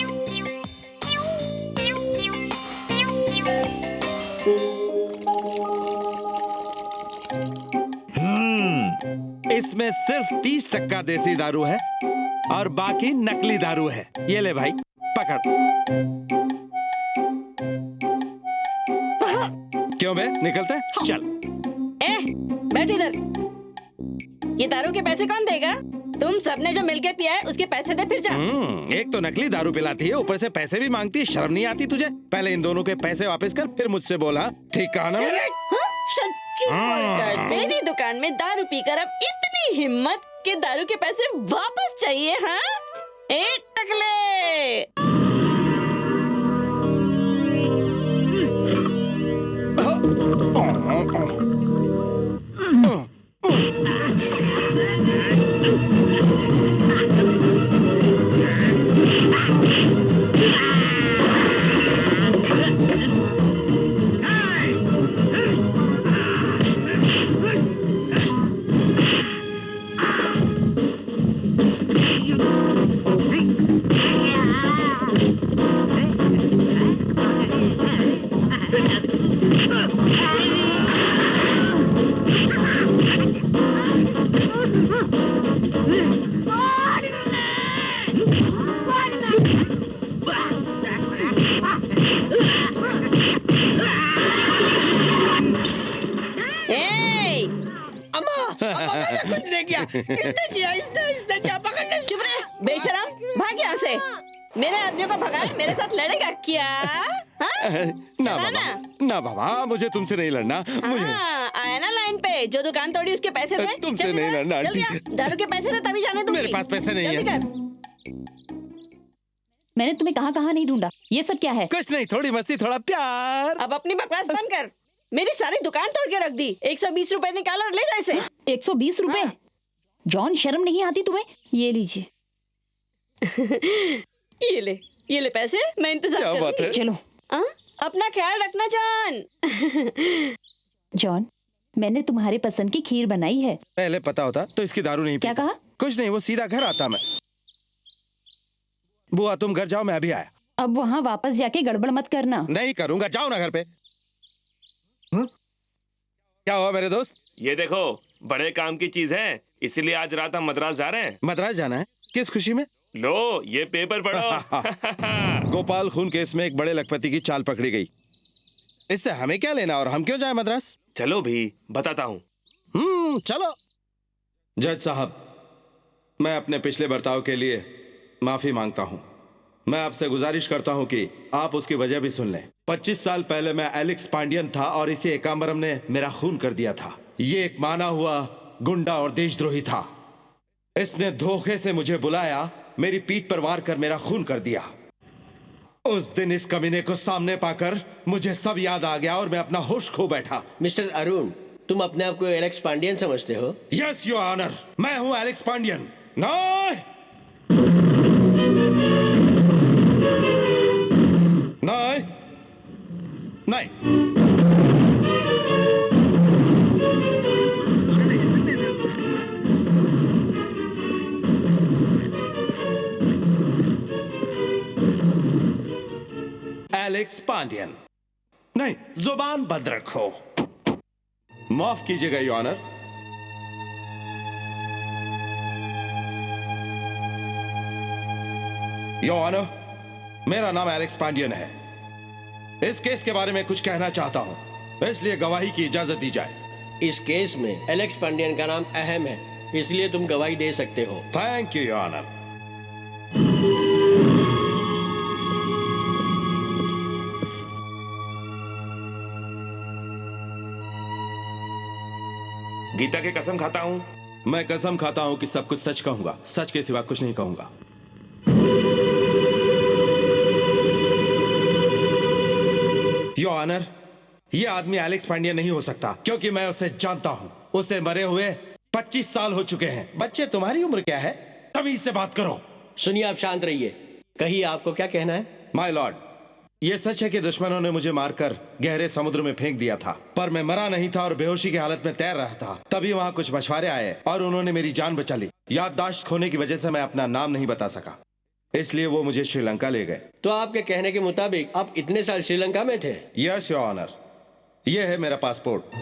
इसमें सिर्फ 30% देसी दारू है और बाकी नकली दारू है। ये ले भाई, पकड़। क्यों बे, निकलते हैं? चल। बैठ इधर। ये दारू के पैसे कौन देगा? तुम सबने जो मिलके पिया है उसके पैसे दे फिर जा। एक तो नकली दारू पिलाती है, ऊपर से पैसे भी मांगती है। शर्म नहीं आती तुझे? पहले इन दोनों के पैसे वापस कर, फिर मुझसे बोला। ठीक कहा ना? सच्ची बोलता है। मेरी दुकान में दारू पीकर अब इतनी हिम्मत कि दारू के पैसे वापस चाहिए? हाँ, एक टकले। कुछ नहीं किया, इसने किया, इसने क्या पकड़? चुप रहे बेशरम, भाग यहाँ से। मेरे आदमियों को भगाए, मेरे साथ लड़ेगा क्या? ना बाबा, ना बाबा, मुझे तुमसे नहीं लड़ना। मुझे आया ना लाइन पे, जो दुकान तोड़ी उसके पैसे दे। तुमसे नहीं लड़ना, जल्दी आ, दारू के पैसे दे तभी जाने दूंगी। मेरे पास पैसे नहीं जल्दी है। मैंने तुम्हें कहाँ नहीं ढूंढा। ये सब क्या है? कुछ नहीं, थोड़ी मस्ती, थोड़ा प्यार। अब अपनी बकवास बंद कर। मेरी सारी दुकान तोड़ के रख दी। 120 रुपए निकाल और ले जा इसे। 120 रुपए? जॉन, शर्म नहीं आती तुम्हें? ये लीजिए। ये ले पैसे, मैं इंतजार क्या बात है? चलो। अपना ख्याल रखना जॉन। जॉन, मैंने तुम्हारे पसंद की खीर बनाई है। पहले पता होता तो इसकी दारू नहीं क्या कहा? कुछ नहीं, वो सीधा घर आता। मैं बुआ तुम घर जाओ, मैं अभी आया। अब वहाँ वापस जाके गड़बड़ मत करना। नहीं करूंगा, जाओ ना घर पे। क्या हुआ मेरे दोस्त? ये देखो, बड़े काम की चीज है, इसीलिए आज रात हम मद्रास जा रहे हैं। मद्रास जाना है? किस खुशी में? लो ये पेपर पढ़ो। गोपाल खून केस में एक बड़े लखपति की चाल पकड़ी गई। इससे हमें क्या लेना और हम क्यों जाए मद्रास? चलो भी बताता हूँ। चलो। जज साहब, मैं अपने पिछले बर्ताव के लिए माफी मांगता हूँ। मैं आपसे गुजारिश करता हूँ कि आप उसकी वजह भी सुन लें। 25 साल पहले मैं एलेक्स पांडियन था और इसे एकाम्बरम ने मेरा खून कर दिया था। ये एक माना हुआ गुंडा और देशद्रोही था। इसने धोखे से मुझे बुलाया, मेरी पीठ पर वार कर मेरा खून कर दिया। उस दिन इस कमीने को सामने पाकर मुझे सब याद आ गया और मैं अपना होश खो बैठा। मिस्टर अरुण, तुम अपने आप को एलेक्स पांडियन समझते हो? यस योर ऑनर, मैं हूं एलेक्स पांडियन। नहीं नहीं नहीं। एलेक्स पांडियन नहीं, जुबान बंद रखो। माफ कीजिएगा योर ऑनर। योर ऑनर, मेरा नाम एलेक्स पांडियन है। इस केस के बारे में कुछ कहना चाहता हूं, इसलिए गवाही की इजाजत दी जाए। इस केस में एलेक्स पांडियन का नाम अहम है, इसलिए तुम गवाही दे सकते हो। Thank you your honour. Gita की कसम खाता हूँ। मैं कसम खाता हूं कि सब कुछ सच कहूंगा, सच के सिवा कुछ नहीं कहूंगा। योर ऑनर, यह आदमी एलेक्स पांडियन नहीं हो सकता, क्योंकि मैं उसे जानता हूं। उसे मरे हुए 25 साल हो चुके हैं। बच्चे, तुम्हारी उम्र क्या है? तमीज से बात करो। सुनिए, आप शांत रहिए। कहिए, आपको क्या कहना है? माय लॉर्ड, यह सच है कि दुश्मनों ने मुझे मारकर गहरे समुद्र में फेंक दिया था, पर मैं मरा नहीं था और बेहोशी की हालत में तैर रहा था। तभी वहां कुछ मछुआरे आए और उन्होंने मेरी जान बचा ली। याददाश्त खोने की वजह से मैं अपना नाम नहीं बता सका, इसलिए वो मुझे श्रीलंका ले गए। तो आपके कहने के मुताबिक आप इतने साल श्रीलंका में थे? यस योर ऑनर, यह है मेरा पासपोर्ट।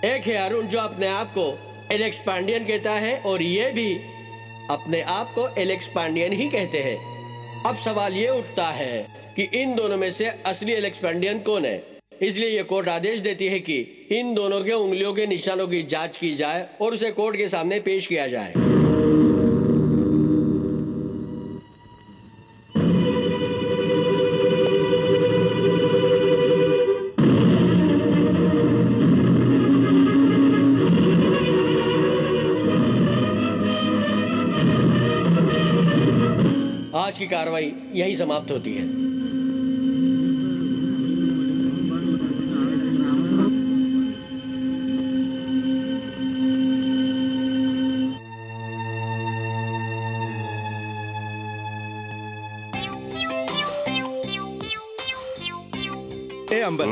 एक है अरुण जो अपने आप को एलेक्स पांडियन कहता है, और ये भी अपने आप को एलेक्स पांडियन ही कहते हैं। अब सवाल ये उठता है कि इन दोनों में से असली एलेक्स पांडियन कौन है? इसलिए ये कोर्ट आदेश देती है कि इन दोनों के उंगलियों के निशानों की जांच की जाए और उसे कोर्ट के सामने पेश किया जाए। आज की कार्रवाई यही समाप्त होती है। ए अंबर,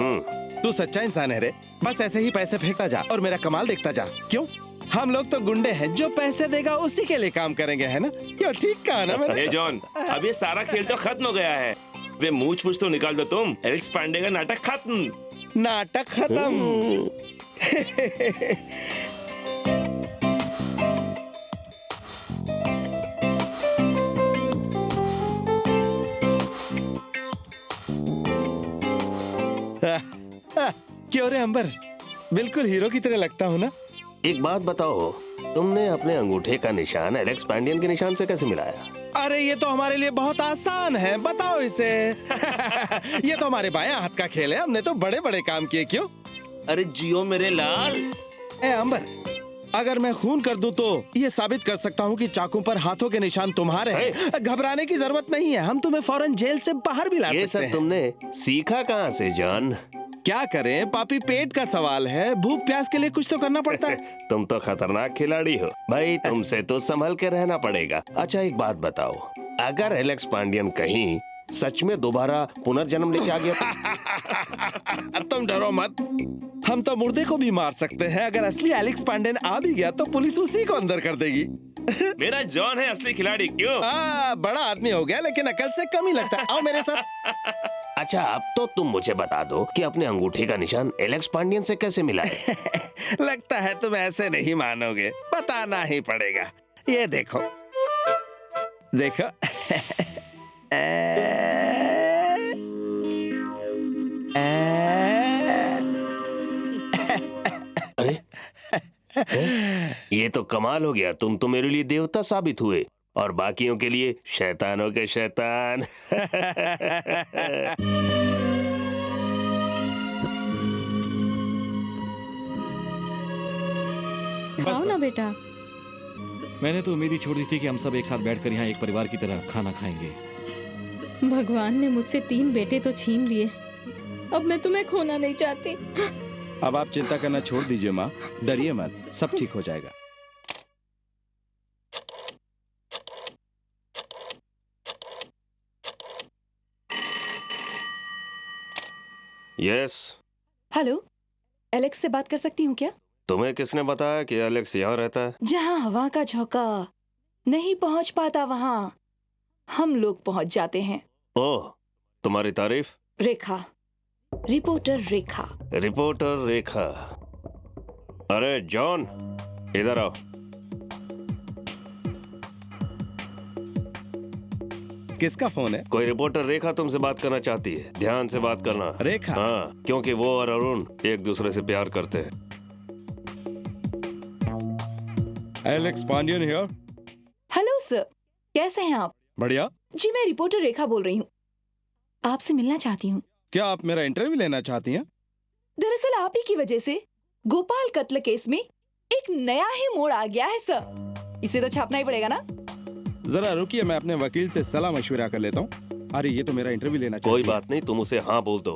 तू सच्चा इंसान है रे। बस ऐसे ही पैसे फेंकता जा और मेरा कमाल देखता जा। क्यों? हम लोग तो गुंडे हैं, जो पैसे देगा उसी के लिए काम करेंगे, है ना? क्यों? ठीक कहा ना मैंने? ए जॉन, अब ये सारा खेल तो खत्म हो गया है। वे मूछ फूछ तो निकाल दो तुम। एलेक्स पांडे का नाटक खत्म। नाटक खत्म। क्यों रे अंबर, बिल्कुल हीरो की तरह लगता हूँ ना। एक बात बताओ, तुमने अपने अंगूठे का निशान एलेक्स पांडियन के निशान से कैसे मिलाया? अरे ये तो हमारे लिए बहुत आसान है, बताओ इसे। ये तो हमारे बायां हाथ का खेल है, हमने तो बड़े बड़े काम किए। क्यों? अरे जियो मेरे लाल। ए अंबर, अगर मैं खून कर दूं तो ये साबित कर सकता हूँ कि चाकू पर हाथों के निशान तुम्हारे हैं। घबराने की जरूरत नहीं है, हम तुम्हें फौरन जेल से बाहर भी ला सकते हैं। ये सब तुमने सीखा कहाँ से जॉन? क्या करें पापी, पेट का सवाल है, भूख प्यास के लिए कुछ तो करना पड़ता है। तुम तो खतरनाक खिलाड़ी हो भाई, तुमसे तो संभल के रहना पड़ेगा। अच्छा एक बात बताओ, अगर एलेक्स पांडियन कहीं सच में दोबारा पुनर्जन्म लेके आ गया तो? तुम डरो मत, हम तो मुर्दे को भी मार सकते हैं। अगर असली एलेक्स पांडियन आ भी गया तो पुलिस उसी को अंदर कर देगी। मेरा जॉन है असली खिलाड़ी। क्यों? बड़ा आदमी हो गया लेकिन अकल से कम ही लगता है। आओ मेरे साथ। अच्छा अब तो तुम मुझे बता दो कि अपने अंगूठे का निशान एलेक्स पांडियन से कैसे मिला है? लगता है तुम ऐसे नहीं मानोगे, बताना ही पड़ेगा। ये देखो देखो। अरे ये तो कमाल हो गया, तुम तो मेरे लिए देवता साबित हुए और बाकियों के लिए शैतानों के शैतान। आओ ना बेटा। मैंने तो उम्मीद ही छोड़ दी थी कि हम सब एक साथ बैठकर यहाँ एक परिवार की तरह खाना खाएंगे। भगवान ने मुझसे 3 बेटे तो छीन लिए, अब मैं तुम्हें खोना नहीं चाहती। अब आप चिंता करना छोड़ दीजिए माँ, डरिए मत, सब ठीक हो जाएगा। यस। हेलो, एलेक्स से बात कर सकती हूँ क्या? तुम्हें किसने बताया कि एलेक्स यहाँ रहता है? जहाँ हवा का झोंका नहीं पहुँच पाता वहाँ हम लोग पहुँच जाते हैं। ओह, तुम्हारी तारीफ। रेखा, रिपोर्टर रेखा। रिपोर्टर रेखा। अरे जॉन, इधर आओ। किसका फोन है? कोई रिपोर्टर रेखा तुमसे बात करना चाहती है, ध्यान से बात करना। रेखा? हाँ, क्योंकि वो और अरुण एक दूसरे से प्यार करते हैं। Alex Pandian here. Hello sir, कैसे हैं आप? बढ़िया। जी मैं रिपोर्टर रेखा बोल रही हूँ, आपसे मिलना चाहती हूँ। क्या आप मेरा इंटरव्यू लेना चाहती हैं? दरअसल आप ही की वजह से गोपाल कत्ल केस में एक नया ही मोड़ आ गया है सर, इसे तो छापना ही पड़ेगा ना। जरा रुकिए, मैं अपने वकील से सलाह मशविरा कर लेता हूँ। अरे ये तो मेरा इंटरव्यू लेना चाहती है। कोई बात नहीं, तुम उसे हाँ बोल दो।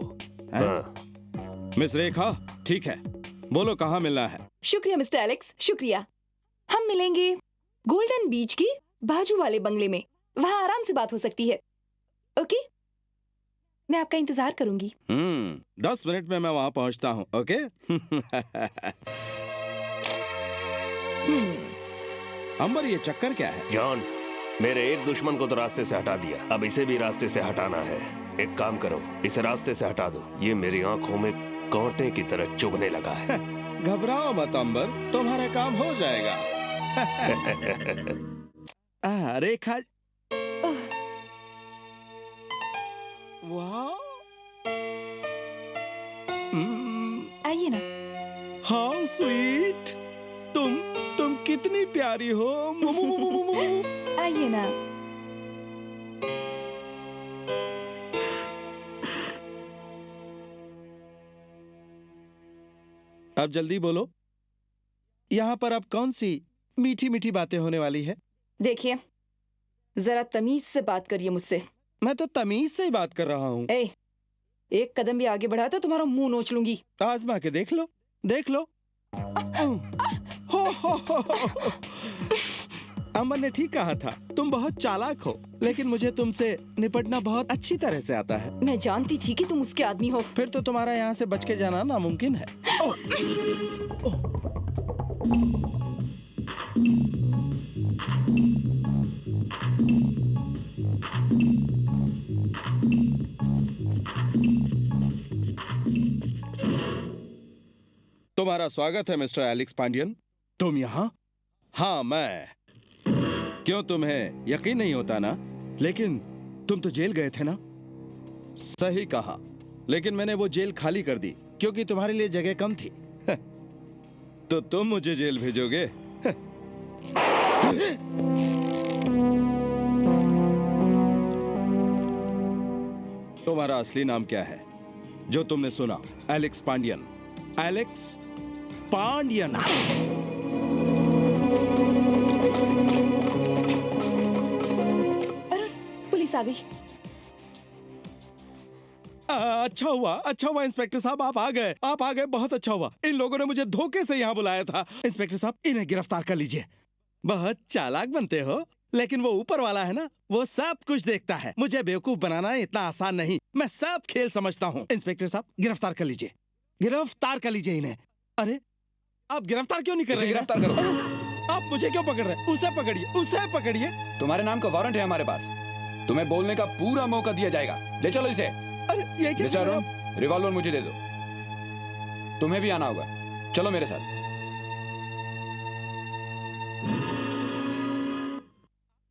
हाँ। मिस रेखा, ठीक है, बोलो कहाँ मिलना है? शुक्रिया मिस्टर एलेक्स, शुक्रिया। हम मिलेंगे गोल्डन बीच के बाजू वाले बंगले में, वहाँ आराम से बात हो सकती है। ओके, मैं आपका इंतजार करूंगी। 10 मिनट में मैं वहाँ पहुँचता हूँ। ओके। अंबर, ये चक्कर क्या है? जॉन, मेरे एक दुश्मन को तो रास्ते से हटा दिया, अब इसे भी रास्ते से हटाना है। एक काम करो, इसे रास्ते से हटा दो, ये मेरी आंखों में कांटे की तरह चुभने लगा है। घबराओ मत अंबर, तुम्हारा काम हो जाएगा। रेखा, वाह, आइए ना। हाउ स्वीट, तुम कितनी प्यारी हो। आइए ना। अब जल्दी बोलो, यहाँ पर अब कौन सी मीठी मीठी बातें होने वाली है? देखिए, जरा तमीज से बात करिए मुझसे। मैं तो तमीज से ही बात कर रहा हूँ। एक कदम भी आगे बढ़ा तो तुम्हारा मुंह नोच लूंगी। आजमा के देख लो, देख लो। अमन ने ठीक कहा था, तुम बहुत चालाक हो, लेकिन मुझे तुमसे निपटना बहुत अच्छी तरह से आता है। मैं जानती थी कि तुम उसके आदमी हो। फिर तो तुम्हारा यहाँ से बच के जाना नामुमकिन है। तुम्हारा स्वागत है मिस्टर एलेक्स पांडियन। तुम यहाँ? हाँ मैं। क्यों, तुम्हें यकीन नहीं होता ना? लेकिन तुम तो जेल गए थे ना? सही कहा, लेकिन मैंने वो जेल खाली कर दी क्योंकि तुम्हारे लिए जगह कम थी। तो तुम मुझे जेल भेजोगे? तुम्हारा असली नाम क्या है जो तुमने सुना? Alex Pandian. Alex Pandian. Police आ गई। अच्छा हुआ इंस्पेक्टर साहब, आप आ गए, बहुत अच्छा हुआ। इन लोगों ने मुझे धोखे से यहाँ बुलाया था। इंस्पेक्टर साहब, इन्हें गिरफ्तार कर लीजिए। बहुत चालाक बनते हो, लेकिन वो ऊपर वाला है ना, वो सब कुछ देखता है। मुझे बेवकूफ बनाना इतना आसान नहीं, मैं सब खेल समझता हूँ। इंस्पेक्टर साहब, गिरफ्तार कर लीजिए, गिरफ्तार कर लीजिए इन्हें। अरे आप गिरफ्तार क्यों नहीं कर रहे? गिरफ्तार करो। आप मुझे क्यों पकड़ रहे हैं? उसे पकड़िए, उसे पकड़िए। तुम्हारे नाम का वारंट है हमारे पास, तुम्हें बोलने का पूरा मौका दिया जाएगा। ले चलो इसे। अरे ये क्या? मिस्टर अरुण, रिवॉल्वर मुझे दे दो। तुम्हें भी आना होगा, चलो मेरे साथ।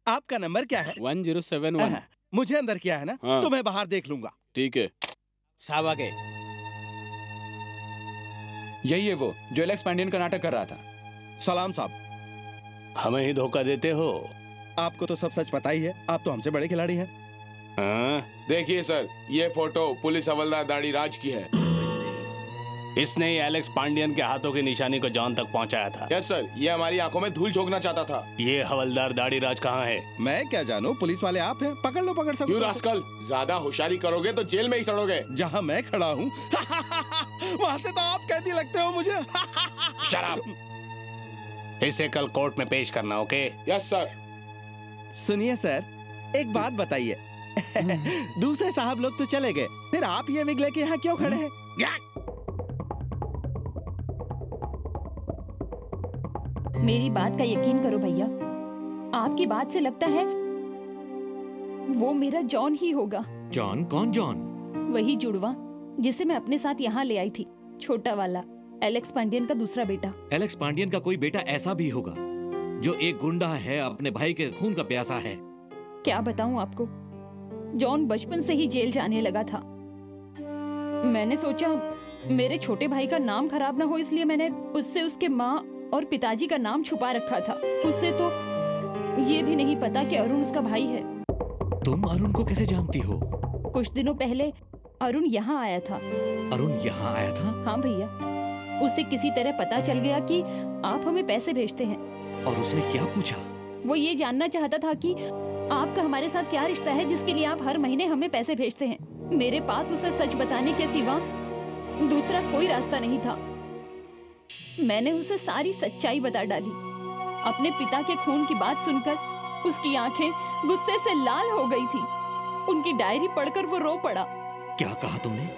आपका नंबर क्या है? 1071। मुझे अंदर किया है ना? हाँ। तो मैं बाहर देख लूंगा। ठीक है साहब आगे। यही है वो जो एलेक्स पांडियन का नाटक कर रहा था। सलाम साहब। हमें ही धोखा देते हो। आपको तो सब सच पता ही है, आप तो हमसे बड़े खिलाड़ी हैं। देखिए सर, ये फोटो पुलिस हवलदार दाढ़ी राज की है। इसने ही एलेक्स पांडियन के हाथों की निशानी को जॉन तक पहुंचाया था। यस सर, ये हमारी आंखों में धूल झोंकना चाहता था। ये हवलदार दाढ़ी राज कहाँ है? मैं क्या जानूं, पुलिस वाले आप हैं, पकड़ लो, पकड़ सकते हो। रास्कल, ज्यादा होशियारी करोगे तो जेल में ही सड़ोगे। जहां मैं खड़ा हूं वहां से तो आप कैदी लगते हो मुझे। शराब। इसे कल कोर्ट में पेश करना, ओके? Yes sir. सुनिए सर, एक बात बताइए। दूसरे साहब लोग तो चले गए, फिर आप ये विग लेके यहाँ क्यों खड़े हैं? मेरी बात का यकीन करो भैया, आपकी बात से लगता है वो मेरा जॉन ही होगा। जॉन? कौन जॉन? वही जुड़वा जिसे मैं अपने साथ यहाँ ले आई थी, छोटा वाला, एलेक्स पांडियन का दूसरा बेटा। एलेक्स पांडियन का कोई बेटा ऐसा भी होगा जो एक गुंडा है, अपने भाई के खून का प्यासा है। क्या बताऊं आपको, जॉन बचपन से ही जेल जाने लगा था। मैंने सोचा मेरे छोटे भाई का नाम खराब ना हो, इसलिए मैंने उससे उसके माँ और पिताजी का नाम छुपा रखा था। उसे तो ये भी नहीं पता कि अरुण उसका भाई है। तुम अरुण को कैसे जानती हो? कुछ दिनों पहले अरुण यहाँ आया था। अरुण यहाँ आया था? हाँ भैया, उसे किसी तरह पता चल गया कि आप हमें पैसे भेजते हैं। और उसने क्या पूछा? वो ये जानना चाहता था कि आपका हमारे साथ क्या रिश्ता है जिसके लिए आप हर महीने हमें पैसे भेजते हैं। मेरे पास उसे सच बताने के सिवा दूसरा कोई रास्ता नहीं था। मैंने उसे सारी सच्चाई बता डाली। अपने पिता के खून की बात सुनकर उसकी आंखें गुस्से से लाल हो गई थी। उनकी डायरी पढ़कर वो रो पड़ा। क्या कहा तुमने?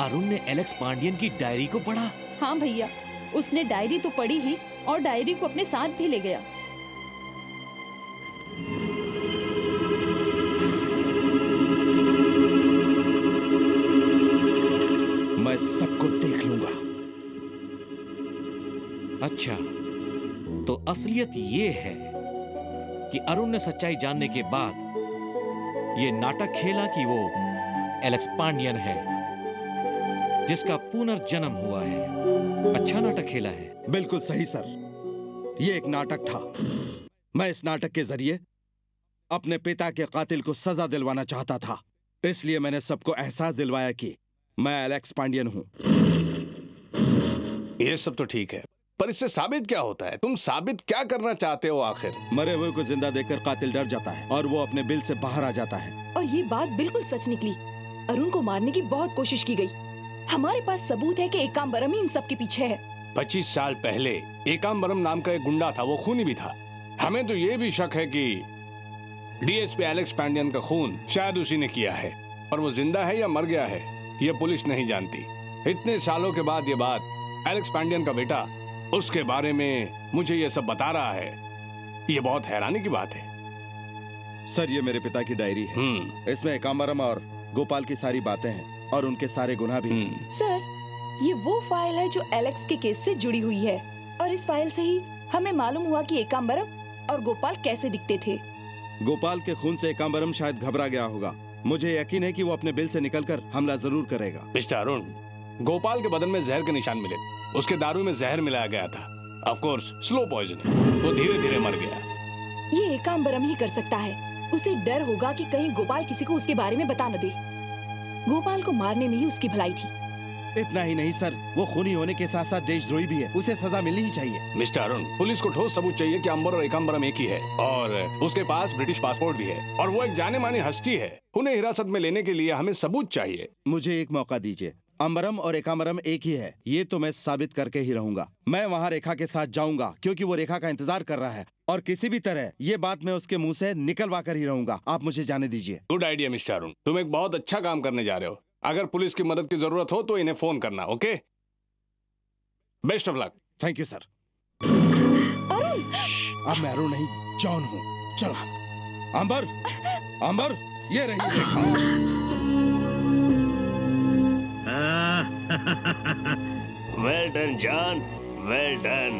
अरुण ने एलेक्स पांडियन की डायरी को पढ़ा? हाँ भैया, उसने डायरी तो पढ़ी ही और डायरी को अपने साथ भी ले गया। मैं सबको देख लूंगा। अच्छा, तो असलियत ये है कि अरुण ने सच्चाई जानने के बाद ये नाटक खेला कि वो एलेक्स पांडियन है जिसका पुनर्जन्म हुआ है। अच्छा नाटक खेला है। बिल्कुल सही सर, ये एक नाटक था। मैं इस नाटक के जरिए अपने पिता के कातिल को सजा दिलवाना चाहता था, इसलिए मैंने सबको एहसास दिलवाया कि मैं एलेक्स पांडियन हूं। ये सब तो ठीक है, पर इससे साबित क्या होता है? तुम साबित क्या करना चाहते हो आखिर? मरे हुए को जिंदा देखकर कातिल डर जाता है और वो अपने बिल से बाहर आ जाता है। और ये बात बिल्कुल सच निकली। अरुण को मारने की बहुत कोशिश की गई। हमारे पास सबूत है कि एकांबरम ही इन सब के पीछे है। 25 साल पहले एकांबरम नाम का एक गुंडा था, वो खूनी भी था। हमें तो ये भी शक है कि डीएसपी एलेक्स पांडियन का खून शायद उसी ने किया है, पर वो जिंदा है या मर गया है ये पुलिस नहीं जानती। इतने सालों के बाद ये बात एलेक्स पांडियन का बेटा उसके बारे में मुझे ये सब बता रहा है, ये बहुत हैरानी की बात है। सर, ये मेरे पिता की डायरी है। इसमें एकांबरम और गोपाल की सारी बातें हैं और उनके सारे गुनाह भी। सर, ये वो फाइल है जो एलेक्स के केस से जुड़ी हुई है और इस फाइल से ही हमें मालूम हुआ कि एकांबरम और गोपाल कैसे दिखते थे। गोपाल के खून से एकांबरम शायद घबरा गया होगा। मुझे यकीन है कि वो अपने बिल से निकलकर हमला जरूर करेगा। मिस्टर अरुण, गोपाल के बदन में जहर के निशान मिले। उसके दारू में जहर मिलाया गया था। Of course slow poisoning. वो धीरे धीरे मर गया। ये एकाम्बरम ही कर सकता है। उसे डर होगा कि कहीं गोपाल किसी को उसके बारे में बता न दे। गोपाल को मारने में ही उसकी भलाई थी। इतना ही नहीं सर, वो खूनी होने के साथ साथ देशद्रोही भी है। उसे सजा मिलनी ही चाहिए। मिस्टर अरुण, पुलिस को ठोस सबूत चाहिए कि अंबर और एकाम्बरम एक ही है और उसके पास ब्रिटिश पासपोर्ट भी है और वो एक जाने मानी हस्ती है। उन्हें हिरासत में लेने के लिए हमें सबूत चाहिए। मुझे एक मौका दीजिए। अंबरम और एकाम्बरम एक ही है, ये तो मैं साबित करके ही रहूंगा। मैं वहाँ रेखा के साथ जाऊंगा क्योंकि वो रेखा का इंतजार कर रहा है और किसी भी तरह ये बात मैं उसके मुंह से निकलवा कर ही रहूंगा। आप मुझे जाने दीजिए। गुड आइडिया मिस्टर अरुण, तुम एक बहुत अच्छा काम करने जा रहे हो। अगर पुलिस की मदद की जरूरत हो तो इन्हें फोन करना। Okay, best of luck. Thank you sir. अब मैं अरुण नहीं जॉन हूँ। चलो अंबर, अंबर, ये रही Rekha. Well done John, well done.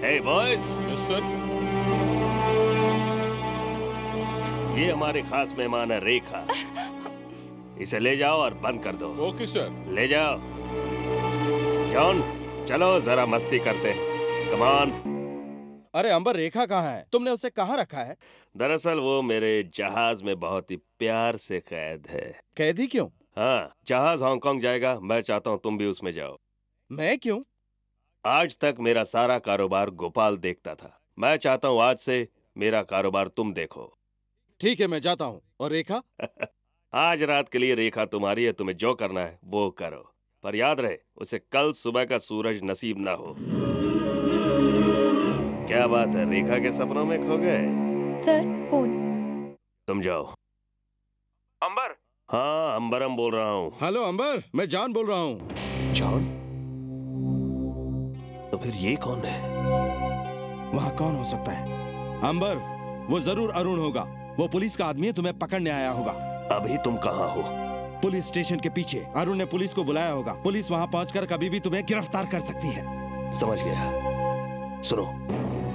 Hey boys. Yes sir. ये हमारे खास मेहमान है रेखा। इसे ले जाओ और बंद कर दो। Okay sir. ले जाओ। जॉन चलो जरा मस्ती करते हैं। Come on. अरे अंबर, रेखा कहाँ है? तुमने उसे कहाँ रखा है? दरअसल वो मेरे जहाज में बहुत ही प्यार से कैद है। कैदी क्यों? हाँ, जहाज हांगकांग जाएगा। मैं चाहता हूँ तुम भी उसमें जाओ। मैं क्यों? आज तक मेरा सारा कारोबार गोपाल देखता था। मैं चाहता हूँ आज से मेरा कारोबार तुम देखो। ठीक है, मैं जाता हूँ। और रेखा? आज रात के लिए रेखा तुम्हारी है। तुम्हें जो करना है वो करो, पर याद रहे उसे कल सुबह का सूरज नसीब ना हो। क्या बात है, रेखा के सपनों में खो गए? Sir phone. तुम जाओ। अंबर। हाँ, अंबरम बोल रहा हूँ। हेलो अंबर, मैं जॉन बोल रहा हूँ। जॉन? तो फिर ये कौन है? वहाँ कौन हो सकता है? अंबर, वो जरूर अरुण होगा। वो पुलिस का आदमी है, तुम्हें पकड़ने आया होगा। अभी तुम कहाँ हो? पुलिस स्टेशन के पीछे। अरुण ने पुलिस को बुलाया होगा। पुलिस वहाँ पहुंचकर कभी भी तुम्हें गिरफ्तार कर सकती है। समझ गया। सुनो,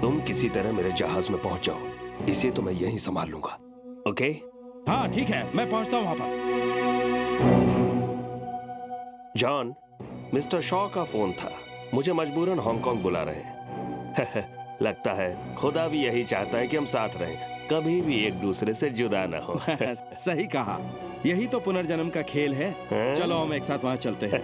तुम किसी तरह मेरे जहाज में पहुंच जाओ। इसे तो मैं यहीं संभाल लूंगा। ओके? हाँ ठीक है, मैं पहुंचता हूँ वहाँ पर। जॉन, मिस्टर शॉ का फोन था। मुझे मजबूरन हांगकांग बुला रहे हैं। लगता है खुदा भी यही चाहता है कि हम साथ रहें, कभी भी एक दूसरे से जुदा न हो। सही कहा, यही तो पुनर्जन्म का खेल है। चलो हम एक साथ वहाँ चलते हैं।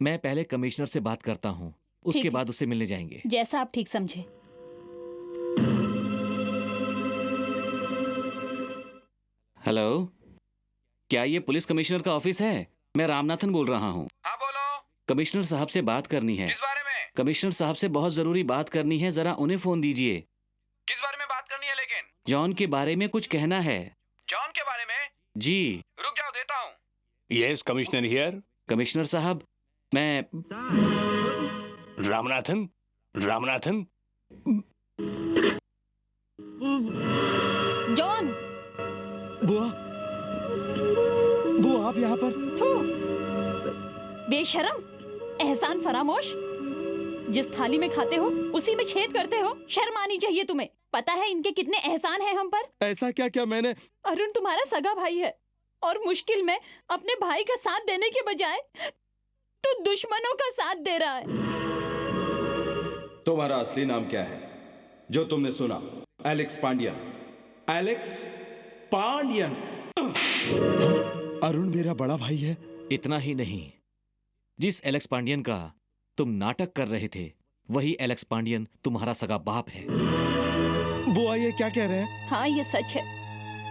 मैं पहले कमिश्नर से बात करता हूँ, उसके ठीक है। बाद उससे मिलने जाएंगे। जैसा आप ठीक समझे। हेलो, क्या ये पुलिस कमिश्नर का ऑफिस है? मैं रामनाथन बोल रहा हूँ। हाँ बोलो। कमिश्नर साहब से बात करनी है। किस बारे में? कमिश्नर साहब से बहुत जरूरी बात करनी है, जरा उन्हें फोन दीजिए। किस बारे में बात करनी है लेकिन? जॉन के बारे में कुछ कहना है। जॉन के बारे में? जी। रुक जाओ, देता हूँ। Yes commissioner here. कमिश्नर साहब, मैं रामनाथन, रामनाथन। जॉन। बुआ, बुआ आप यहाँ पर? बेशरम, एहसान फरामोश। जिस थाली में खाते हो उसी में छेद करते हो। शर्म आनी चाहिए तुम्हें। पता है इनके कितने एहसान हैं हम पर? ऐसा क्या क्या मैंने? अरुण तुम्हारा सगा भाई है और मुश्किल में अपने भाई का साथ देने के बजाय तो दुश्मनों का साथ दे रहा है। तुम्हारा असली नाम क्या है जो तुमने सुना? एलेक्स पांडियन। एलेक्स पांडियन। अरुण मेरा बड़ा भाई है। इतना ही नहीं, जिस एलेक्स पांडियन का तुम नाटक कर रहे थे वही एलेक्स पांडियन तुम्हारा सगा बाप है। बुआ ये क्या कह रहे हैं? हाँ ये सच है।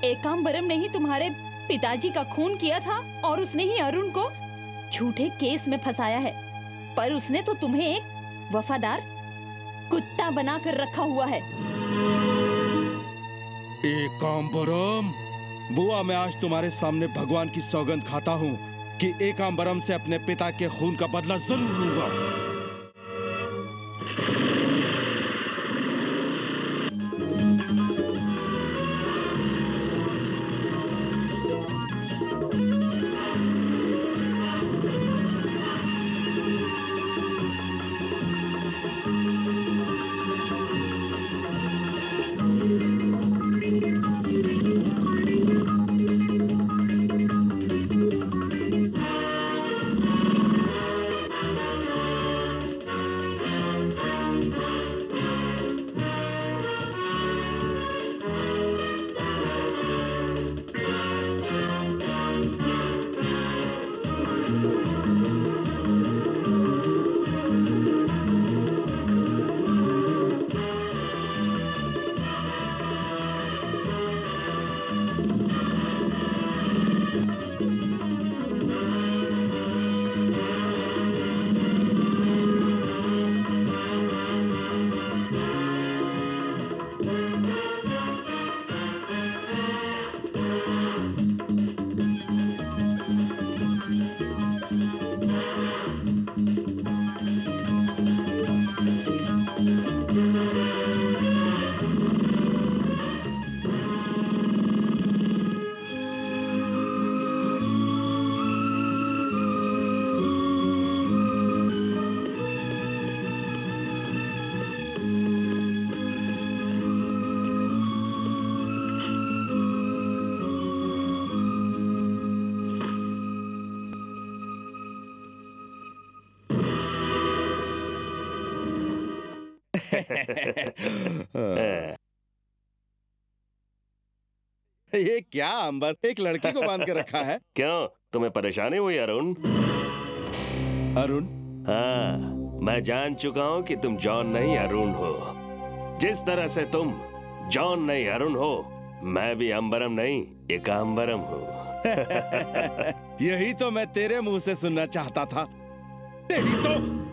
एकाम्बरम ने ही तुम्हारे पिताजी का खून किया था और उसने ही अरुण को झूठे केस में फंसाया है। पर उसने तो तुम्हें एक वफादार कुत्ता बनाकर रखा हुआ है। एकाम्बरम, बुआ मैं आज तुम्हारे सामने भगवान की सौगंध खाता हूँ कि एकांबरम से अपने पिता के खून का बदला जरूर लूंगा। ये क्या अंबर, एक लड़की को बांध के रखा है? क्यों, तुम्हें परेशानी हुई अरुण? अरुण? हाँ, मैं जान चुका हूँ कि तुम जॉन नहीं अरुण हो। जिस तरह से तुम जॉन नहीं अरुण हो, मैं भी अंबरम नहीं एकांबरम हूँ। यही तो मैं तेरे मुंह से सुनना चाहता था। तेरी तो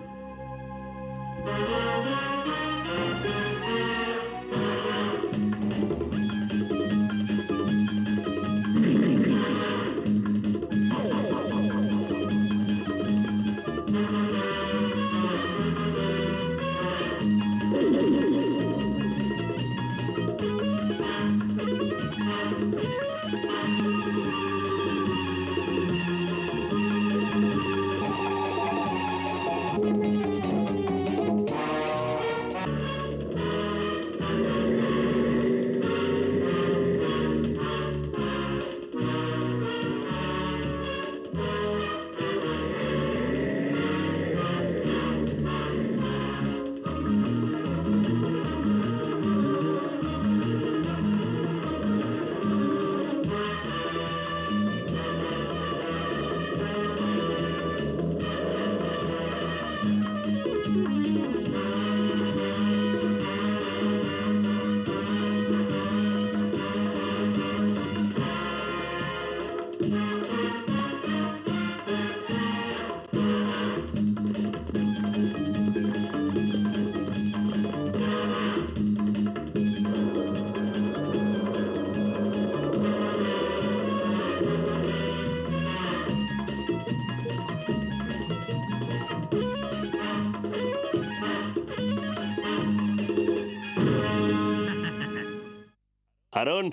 अरुण,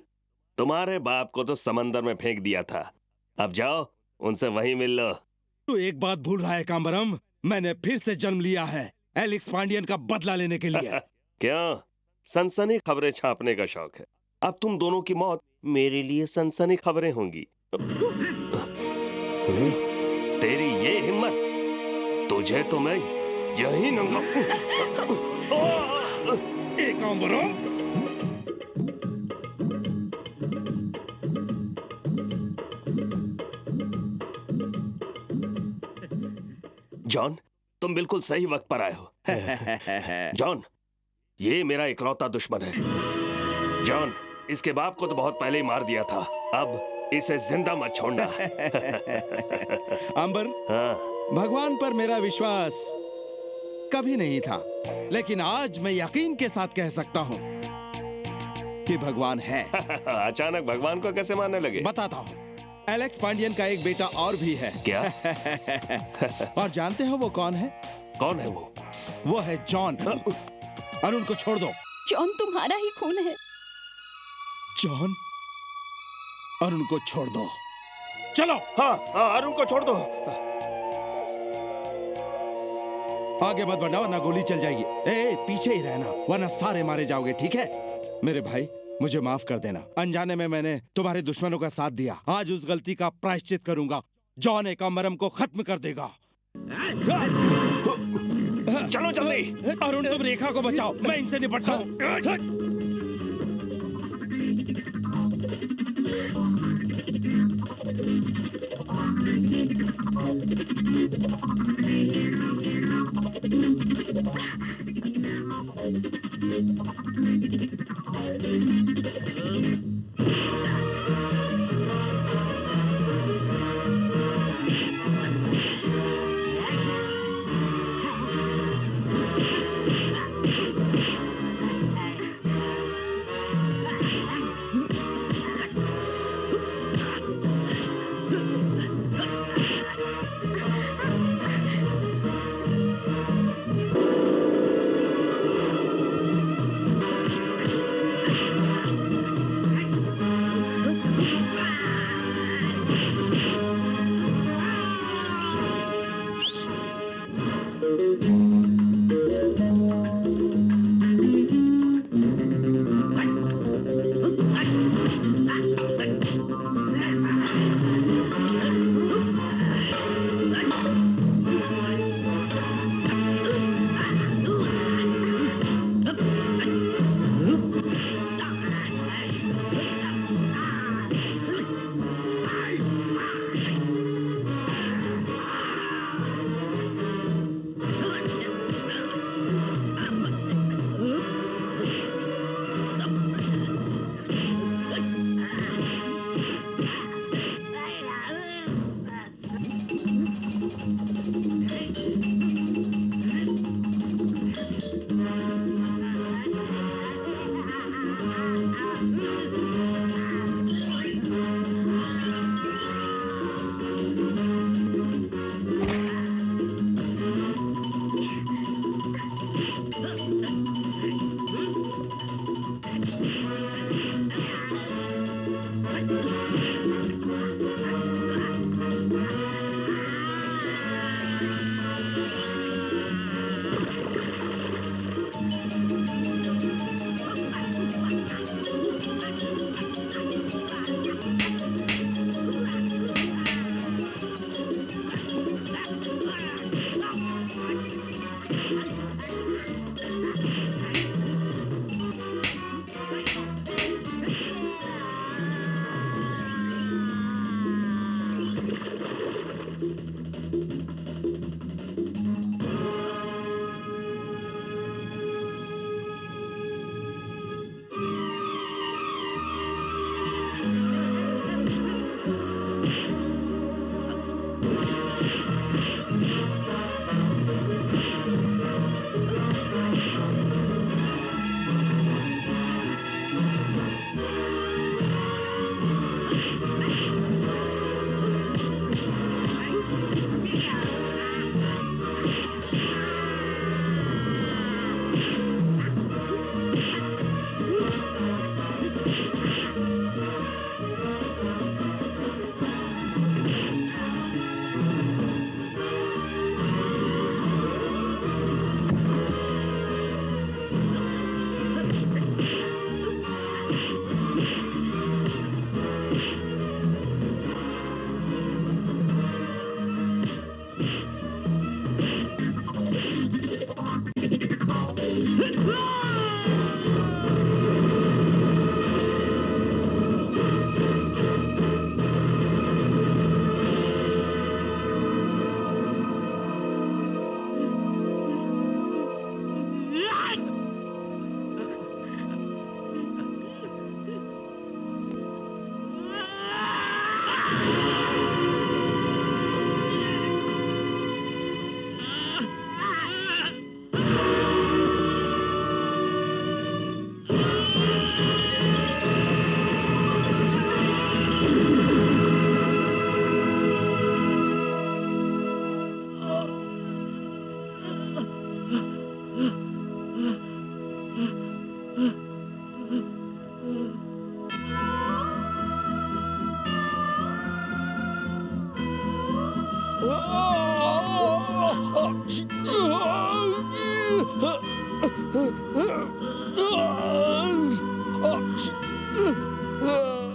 तुम्हारे बाप को तो समंदर में फेंक दिया था। अब जाओ, उनसे वहीं मिल लो। तू एक बात भूल रहा है कांबरम, मैंने फिर से जन्म लिया है एलेक्स पांडियन का बदला लेने के लिए। क्यों, सनसनी खबरें छापने का शौक है? अब तुम दोनों की मौत मेरे लिए सनसनी खबरें होंगी। तेरी ये हिम्मत, तुझे तो मैं यही नंगा। कांबरम, जॉन, तुम बिल्कुल सही वक्त पर आए हो। जॉन, ये मेरा इकलौता दुश्मन है। जॉन, इसके बाप को तो बहुत पहले ही मार दिया था, अब इसे जिंदा मत छोड़ना। अंबर, हाँ? भगवान पर मेरा विश्वास कभी नहीं था, लेकिन आज मैं यकीन के साथ कह सकता हूँ कि भगवान है। अचानक भगवान को कैसे मानने लगे? बताता हूँ। एलेक्स पांडियन का एक बेटा और भी है। क्या? और जानते हो वो कौन है? कौन है वो? वो है जॉन। अरुण को छोड़ दो। जॉन तुम्हारा ही खून है। जॉन, अरुण को छोड़ दो। चलो। हाँ, अरुण को छोड़ दो। आगे मत बढ़ना वरना गोली चल जाएगी। ए, पीछे ही रहना वरना सारे मारे जाओगे, ठीक है? मेरे भाई, मुझे माफ कर देना। अनजाने में मैंने तुम्हारे दुश्मनों का साथ दिया। आज उस गलती का प्रायश्चित करूंगा। जॉन एकाम्बरम को खत्म कर देगा। चलो जल्दी। अरुण, तुम रेखा को बचाओ, मैं इनसे निपटता हूँ।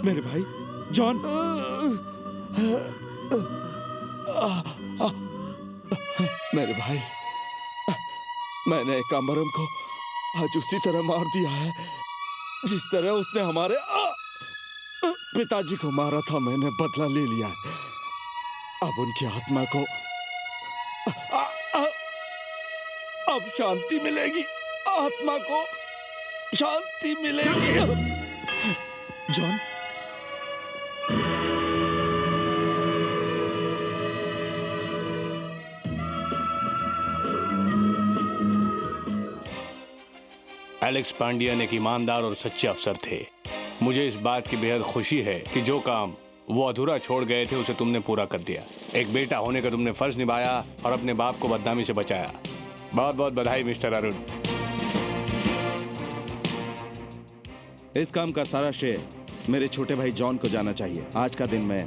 मेरे भाई जॉन, मेरे भाई, मैंने कामरम को आज उसी तरह मार दिया है जिस तरह उसने हमारे पिताजी को मारा था। मैंने बदला ले लिया है। अब उनकी आत्मा को अब शांति मिलेगी, आत्मा को शांति मिलेगी। जॉन, एलेक्स पांडियन एक ईमानदार और सच्चे अफसर थे। मुझे इस बात की बेहद खुशी है कि जो काम वो अधूरा छोड़ गए थे उसे तुमने पूरा कर दिया। एक बेटा होने का तुमने फर्ज निभाया और अपने बाप को बदनामी से बचाया। बहुत बहुत बधाई मिस्टर अरुण। इस काम का सारा श्रेय मेरे छोटे भाई जॉन को जाना चाहिए। आज का दिन मैं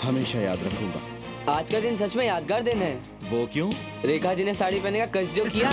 हमेशा याद रखूंगा। आज का दिन सच में यादगार दिन है। वो क्यों? रेखा जी ने साड़ी पहनने का कष्ट जो किया।